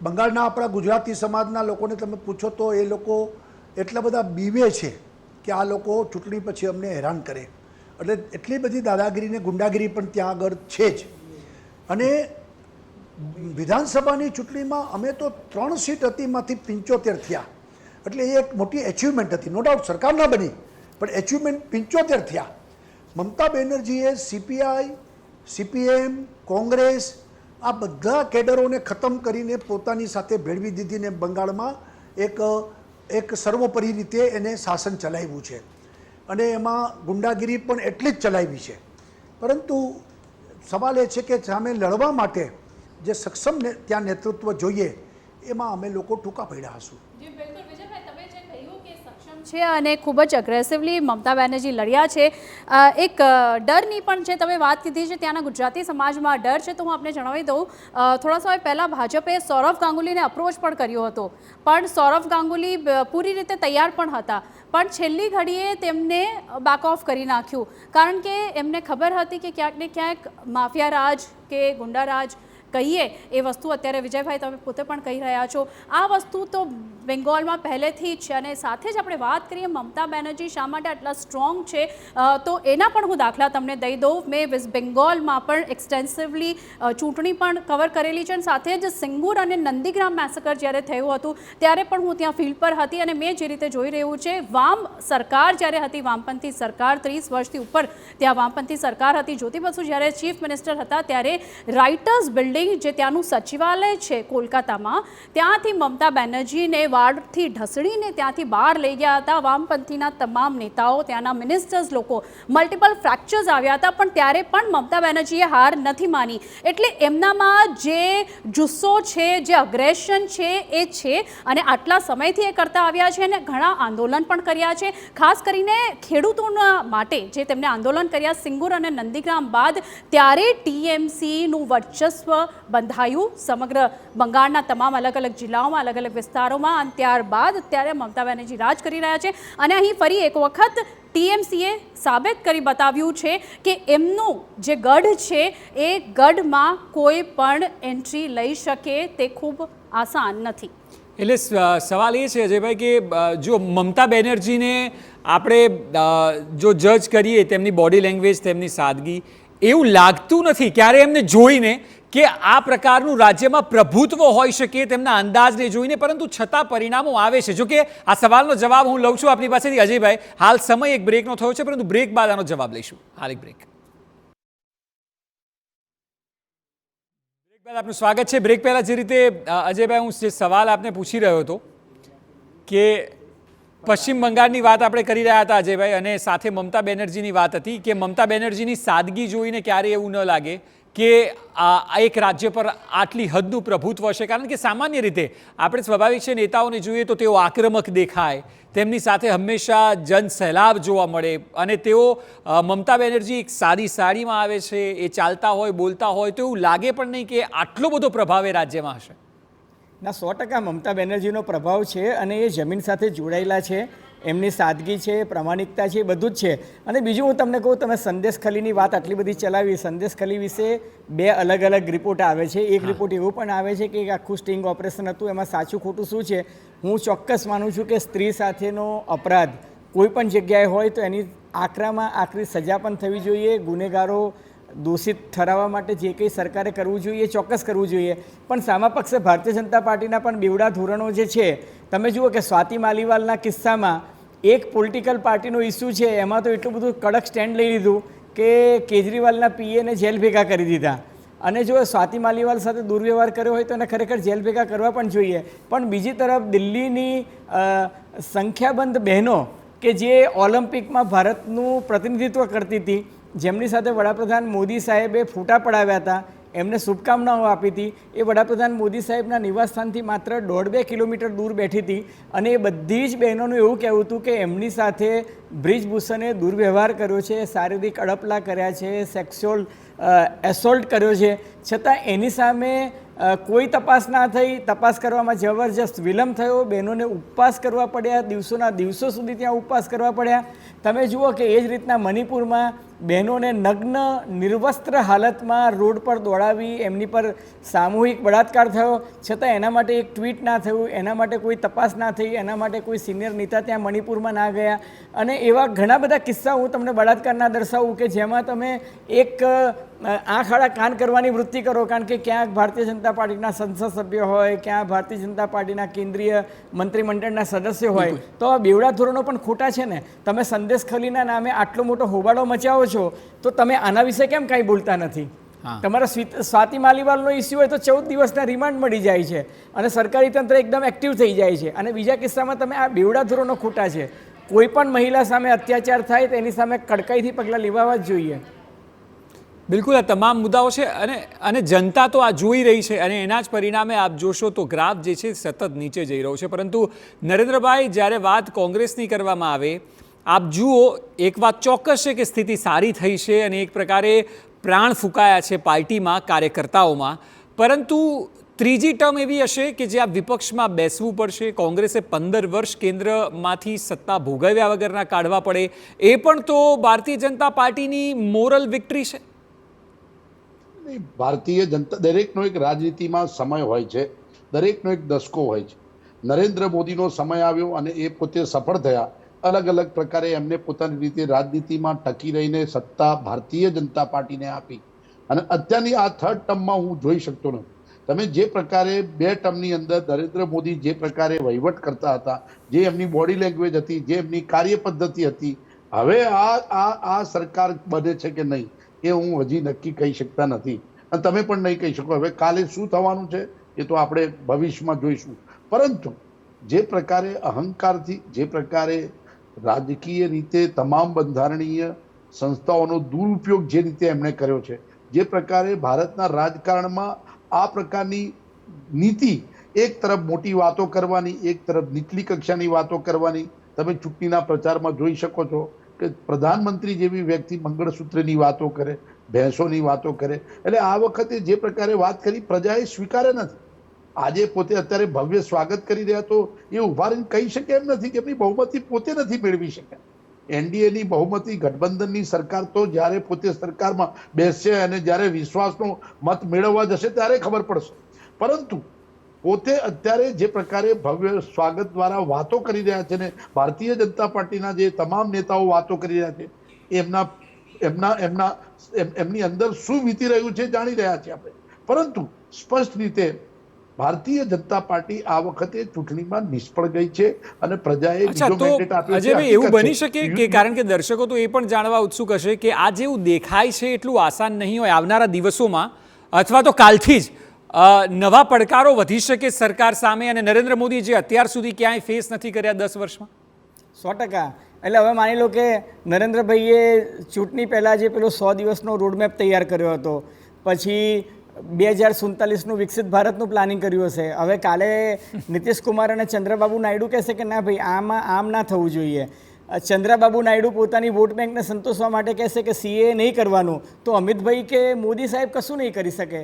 બંગાળના આપણા ગુજરાતી સમાજના લોકોને તમે પૂછો તો એ લોકો એટલા બધા બીવે છે કે આ લોકો ચૂંટણી પછી અમને હેરાન કરે. એટલે એટલી બધી દાદાગીરી ને ગુંડાગીરી પણ ત્યાં આગળ છે જ. અને વિધાનસભાની ચૂંટણીમાં અમે તો 3 સીટ હતી માંથી 75 થયા, એટલે એ એક મોટી એચિવમેન્ટ હતી. નો ડાઉટ સરકાર ના બની, પણ એચિવમેન્ટ 75 થયા. મમતા બેનર્જીએ CPI, CPM, કોંગ્રેસ આ બધા કેડરોને ખતમ કરીને પોતાની સાથે ભેળવી દીધીને બંગાળમાં એક સર્વોપરી રીતે એને શાસન ચલાવ્યું છે, અને એમાં ગુંડાગીરી પણ એટલી જ ચલાવી છે. પરંતુ સવાલ એ છે કે સામે લડવા માટે જે સક્ષમ ત્યાં નેતૃત્વ જોઈએ, એમાં અમે લોકો ટૂંકા પડ્યા હશું. છે અને ખૂબ જ અગ્રેસિવલી મમતા બેનર્જી લડ્યા છે. એક ડરની પણ છે, તમે વાત કીધી છે ત્યાંના ગુજરાતી સમાજમાં ડર છે, તો હું આપને જણાવી દઉં, થોડા સમય પહેલાં ભાજપે સૌરવ ગાંગુલીને અપ્રોચ પણ કર્યો હતો, પણ સૌરવ ગાંગુલી પૂરી રીતે તૈયાર પણ હતા, પણ છેલ્લી ઘડીએ તેમને બેક ઓફ કરી નાખ્યું, કારણ કે એમને ખબર હતી કે ક્યાંક ને ક્યાંક માફિયા રાજ કે ગુંડા રાજ કહીએ એ વસ્તુ અત્યારે વિજયભાઈ તમે પોતે પણ કહી રહ્યા છો, આ વસ્તુ તો બેંગોલમાં પહેલેથી જ છે. અને સાથે જ આપણે વાત કરીએ મમતા બેનર્જી શા માટે આટલા સ્ટ્રોંગ છે, તો એના પણ હું દાખલા તમને દઈ દઉં. મેં વેસ્ટ બેંગોલમાં પણ એક્સટેન્સિવલી ચૂંટણી પણ કવર કરેલી છે, અને સાથે જ સિંગુર અને નંદીગ્રામ મેસેકર જ્યારે થયું હતું ત્યારે પણ હું ત્યાં ફિલ્ડ પર હતી, અને મેં જે રીતે જોઈ રહ્યું છે, વામ સરકાર જ્યારે હતી, વામપંથી સરકાર 30 વર્ષથી ઉપર ત્યાં વામપંથી સરકાર હતી, જ્યોતિ બસુ જ્યારે ચીફ મિનિસ્ટર હતા ત્યારે રાઇટર્સ બિલ્ડિંગ જે ત્યાંનું સચિવાલય છે કોલકાતામાં, ત્યાંથી મમતા બેનર્જીને વાડથી ઢસડીને ત્યાંથી બહાર લઈ ગયા હતા. વામપંથીના તમામ નેતાઓ, ત્યાંના મિનિસ્ટર્સ લોકો, મલ્ટિપલ ફ્રેક્ચર્સ આવ્યા હતા, પણ ત્યારે પણ મમતા બેનર્જીએ હાર નથી માની. એટલે એમનામાં જે જુસ્સો છે, જે અગ્રેશન છે એ છે, અને આટલા સમયથી એ કરતા આવ્યા છે, અને ઘણા આંદોલન પણ કર્યા છે, ખાસ કરીને ખેડૂતોના માટે જે તેમણે આંદોલન કર્યા સિંગુર અને નંદીગ્રામ બાદ, ત્યારે TMCનું વર્ચસ્વ બંધાયું સમગ્ર બંગાળના તમામ અલગ અલગ જિલ્લાઓમાં, અલગ અલગ વિસ્તારોમાં, અને ત્યારબાદ અત્યારે મમતા બેનર્જી રાજ કરી રહ્યા છે. અને અહીં ફરી એક વખત TMCએ સાબિત કરી બતાવ્યું છે કે એમનું જે ગઢ છે એ ગઢમાં કોઈ પણ એન્ટ્રી લઈ શકે તે ખૂબ આસાન નથી. એટલે સવાલ એ છે અજયભાઈ કે જો મમતા બેનર્જીને આપણે જો જજ કરીએ તેમની બોડી લેંગ્વેજ, તેમની સાદગી, એવું લાગતું નથી ક્યારે એમને જોઈને કે આ પ્રકારનું રાજ્યમાં પ્રભુત્વ હોઈ શકે તેમના અંદાજને જોઈને, પરંતુ છતાં પરિણામો આવે છે. જો કે આ સવાલનો જવાબ હું લઉં છું આપની પાસેથી અજયભાઈ. હાલ સમય એક બ્રેકનો થયો છે, પરંતુ બ્રેક બાદ આનો જવાબ લઈશું. હાલ એક બ્રેક બાદ આપનું સ્વાગત છે. બ્રેક પહેલા જે રીતે અજયભાઈ હું જે સવાલ આપને પૂછી રહ્યો હતો કે પશ્ચિમ બંગાળની વાત આપણે કરી રહ્યા હતા અજયભાઈ, અને સાથે મમતા બેનર્જીની વાત હતી કે મમતા બેનર્જીની સાદગી જોઈને ક્યારેય એવું ન લાગે કે આ એક રાજ્ય પર આટલી હદનું પ્રભુત્વ હશે, કારણ કે સામાન્ય રીતે આપણે સ્વાભાવિક છે નેતાઓને જોઈએ તો તેઓ આક્રમક દેખાય, તેમની સાથે હંમેશા જન સહેલાબ જોવા મળે, અને તેઓ મમતા બેનર્જી એક સાદી સાડીમાં આવે છે, એ ચાલતા હોય, બોલતા હોય, તો એવું લાગે પણ નહીં કે આટલો બધો પ્રભાવ એ રાજ્યમાં હશે. ના, 100% મમતા બેનર્જીનો પ્રભાવ છે, અને એ જમીન સાથે જોડાયેલા છે. એમની સાદગી છે, પ્રામાણિકતા છે, બધું જ છે. અને બીજું હું તમને કહું, તમે સંદેશ ખલીની વાત આટલી બધી ચલાવી, સંદેશ ખલી વિશે 2 અલગ અલગ રિપોર્ટ આવે છે. એક રિપોર્ટ એવું પણ આવે છે કે એક આખું સ્ટિંગ ઓપરેશન હતું, એમાં સાચું ખોટું શું છે હું ચોક્કસ માનું છું કે સ્ત્રી સાથેનો અપરાધ કોઈ પણ જગ્યાએ હોય તો એની આકરામાં આકરી સજા પણ થવી જોઈએ. ગુનેગારો દોષિત ઠરાવવા માટે જે કંઈ સરકારે કરવું જોઈએ ચોક્કસ કરવું જોઈએ, પણ સામા પક્ષે ભારતીય જનતા પાર્ટીના પણ બેવડા ધોરણો જે છે, તમે જુઓ કે સ્વાતિ માલીવાલના કિસ્સામાં એક પોલિટિકલ પાર્ટીનો ઇસ્યુ છે, એમાં તો એટલું બધું કડક સ્ટેન્ડ લઈ લીધું કે કેજરીવાલના PAને જેલ ભેગા કરી દીધા. અને જો સ્વાતિ માલીવાલ સાથે દુર્વ્યવહાર કર્યો હોય તો એને ખરેખર જેલ ભેગા કરવા પણ જોઈએ. પણ બીજી તરફ દિલ્હીની સંખ્યાબંધ બહેનો કે જે ઓલિમ્પિકમાં ભારતનું પ્રતિનિધિત્વ કરતી હતી, જેમની સાથે વડાપ્રધાન મોદી સાહેબે ફૂટા પડાવ્યા હતા, એમને શુભકામનાઓ આપી હતી, એ વડાપ્રધાન મોદી સાહેબના નિવાસસ્થાનથી માત્ર 1.5-2 કિલોમીટર દૂર બેઠી હતી, અને એ બધી જ બહેનોનું એવું કહેવું હતું કે એમની સાથે બ્રિજભૂષણે દુર્વ્યવહાર કર્યો છે, શારીરિક અડપલા કર્યા છે, સેક્સ્યુઅલ એસોલ્ટ કર્યો છે, છતાં એની સામે કોઈ તપાસ ના થઈ. તપાસ કરવામાં જબરજસ્ત વિલંબ થયો, બહેનોને ઉપવાસ કરવા પડ્યા, દિવસોના દિવસો સુધી ત્યાં ઉપવાસ કરવા પડ્યા. તમે જુઓ કે એ જ રીતના મણિપુરમાં બહેનોને નગ્ન નિર્વસ્ત્ર હાલતમાં રોડ પર દોડાવી એમની પર સામૂહિક બળાત્કાર થયો, છતાં એના માટે એક ટ્વીટ ના થયું, એના માટે કોઈ તપાસ ના થઈ, એના માટે કોઈ સિનિયર નેતા ત્યાં મણિપુરમાં ના ગયા. અને એવા ઘણા બધા કિસ્સા હું તમને બળાત્કારના દર્શાવું કે જેમાં તમે એક આંખ આડા કાન કરવાની વૃત્તિ કરો, કારણ કે ક્યાંક ભારતીય જનતા પાર્ટીના સંસદ સભ્ય હોય, ક્યાં ભારતીય જનતા પાર્ટીના કેન્દ્રીય મંત્રીમંડળના સદસ્ય હોય, તો આ બેવડા ધોરણો પણ ખોટા છે ને. તમે સંદેશ ખલીના નામે આટલો મોટો હોબાળો મચાવો છો, તો તમે આના વિશે કેમ કાંઈ બોલતા નથી? તમારા સ્વાતિ માલીવાલનો ઇસ્યુ હોય તો 14 દિવસના રિમાન્ડ મળી જાય છે અને સરકારી તંત્ર એકદમ એક્ટિવ થઈ જાય છે. અને બીજા કિસ્સામાં તમે આ બેવડા ધોરણો ખોટા છે. કોઈ પણ મહિલા સામે અત્યાચાર થાય તો એની સામે કડકાઈથી પગલાં લેવાવા જ જોઈએ. બિલકુલ, આ તમામ મુદ્દાઓ છે અને જનતા તો આ જોઈ રહી છે અને એના જ પરિણામે આપ જોશો તો ગ્રાફ જે છે સતત નીચે જઈ રહ્યો છે. પરંતુ નરેન્દ્રભાઈ, જ્યારે વાત કોંગ્રેસની કરવામાં આવે, આપ જુઓ, એક વાત ચોક્કસ છે કે સ્થિતિ સારી થઈ છે અને એક પ્રકારે પ્રાણ ફૂંકાયા છે પાર્ટીમાં, કાર્યકર્તાઓમાં. પરંતુ ત્રીજી ટર્મ એવી હશે કે જ્યાં વિપક્ષમાં બેસવું પડશે. કોંગ્રેસે 15 વર્ષ કેન્દ્રમાંથી સત્તા ભોગવ્યા વગરના કાઢવા પડે, એ પણ તો ભારતીય જનતા પાર્ટીની મોરલ વિક્ટરી છે. ભારતીય જનતા, દરેકનો એક રાજનીતિમાં સમય હોય છે, દરેકનો એક દસકો હોય છે. નરેન્દ્ર મોદીનો સમય આવ્યો અને એ પોતે સફળ થયા. અલગ અલગ પ્રકારે એમને પોતાની રીતે રાજનીતિમાં ટકી રહીને સત્તા ભારતીય જનતા પાર્ટીને આપી. અને અત્યારની આ થર્ડ ટર્મમાં હું જોઈ શકતો નથી. તમે જે પ્રકારે 2 ટર્મની અંદર નરેન્દ્ર મોદી જે પ્રકારે વહીવટ કરતા હતા, જે એમની બોડી લેંગ્વેજ હતી, જે એમની કાર્ય પદ્ધતિ હતી, હવે આ સરકાર બને છે કે નહીં એ હું હજી નક્કી કહી શકતા નથી અને તમે પણ નહીં કહી શકો. હવે કાલે શું થવાનું છે એ તો આપણે ભવિષ્યમાં જોઈશું. પરંતુ જે પ્રકારે અહંકારથી, જે પ્રકારે રાજકીય રીતે તમામ બંધારણીય સંસ્થાઓનો દુરુપયોગ જે રીતે એમણે કર્યો છે, જે પ્રકારે ભારતના રાજકારણમાં આ પ્રકારની નીતિ, એક તરફ મોટી વાતો કરવાની, એક તરફ નીચલી કક્ષાની વાતો કરવાની, તમે ચૂંટણીના પ્રચારમાં જોઈ શકો છો કે પ્રધાનમંત્રી જેવી વ્યક્તિ મંગળસૂત્રની વાતો કરે, ભેંસોની વાતો કરે. એટલે આ વખતે જે પ્રકારે વાત કરી પ્રજાએ સ્વીકારે નથી. આજે પોતે અત્યારે ભવ્ય સ્વાગત કરી રહ્યા, તો એ ઉભા રહીને કહી શકે એમ નથી કે એમની બહુમતી પોતે નથી મેળવી શક્યા. એનડીએની બહુમતી ગઠબંધનની સરકાર તો જ્યારે પોતે સરકારમાં બેસશે અને જ્યારે વિશ્વાસનો મત મેળવવા જશે ત્યારે ખબર પડશે. પરંતુ પોતે અત્યારે જે પ્રકારે ભવ્ય સ્વાગત દ્વારા વાતો કરી રહ્યા છે ને ભારતીય જનતા પાર્ટીના જે તમામ નેતાઓ વાતો કરી રહ્યા છે, એમની અંદર શું વીતી રહ્યું છે જાણી રહ્યા છે આપણે. પરંતુ સ્પષ્ટ રીતે ભારતીય જનતા પાર્ટી આ વખતે ચૂંટણીમાં નિષ્ફળ ગઈ છે અને પ્રજાએ બીજો મેન્ડેટ આપ્યો છે. અજયભાઈ, એવું બની શકે કે, કારણ કે દર્શકો તો એ પણ જાણવા ઉત્સુક હશે કે આ જેવું દેખાય છે એટલું આસાન નહીં હોય. આવનારા દિવસોમાં અથવા તો કાલથી જ નવા પડકારો વધી શકે સરકાર સામે, અને નરેન્દ્ર મોદી જે અત્યાર સુધી ક્યાંય ફેસ નથી કર્યા 10 વર્ષમાં. 100%. એટલે હવે માની લો કે નરેન્દ્રભાઈએ ચૂંટણી પહેલાં જે પેલો 100 દિવસનો રોડમેપ તૈયાર કર્યો હતો, પછી 2047નું વિકસિત ભારતનું પ્લાનિંગ કર્યું હશે. હવે કાલે નીતિશ કુમાર અને ચંદ્રબાબુ નાયડુ કહેશે કે ના ભાઈ, આમ ના થવું જોઈએ. ચંદ્રબાબુ નાયડુ પોતાની વોટ બેંકને સંતોષવા માટે કહેશે કે CA નહીં કરવાનું, તો અમિતભાઈ કે મોદી સાહેબ કશું નહીં કરી શકે.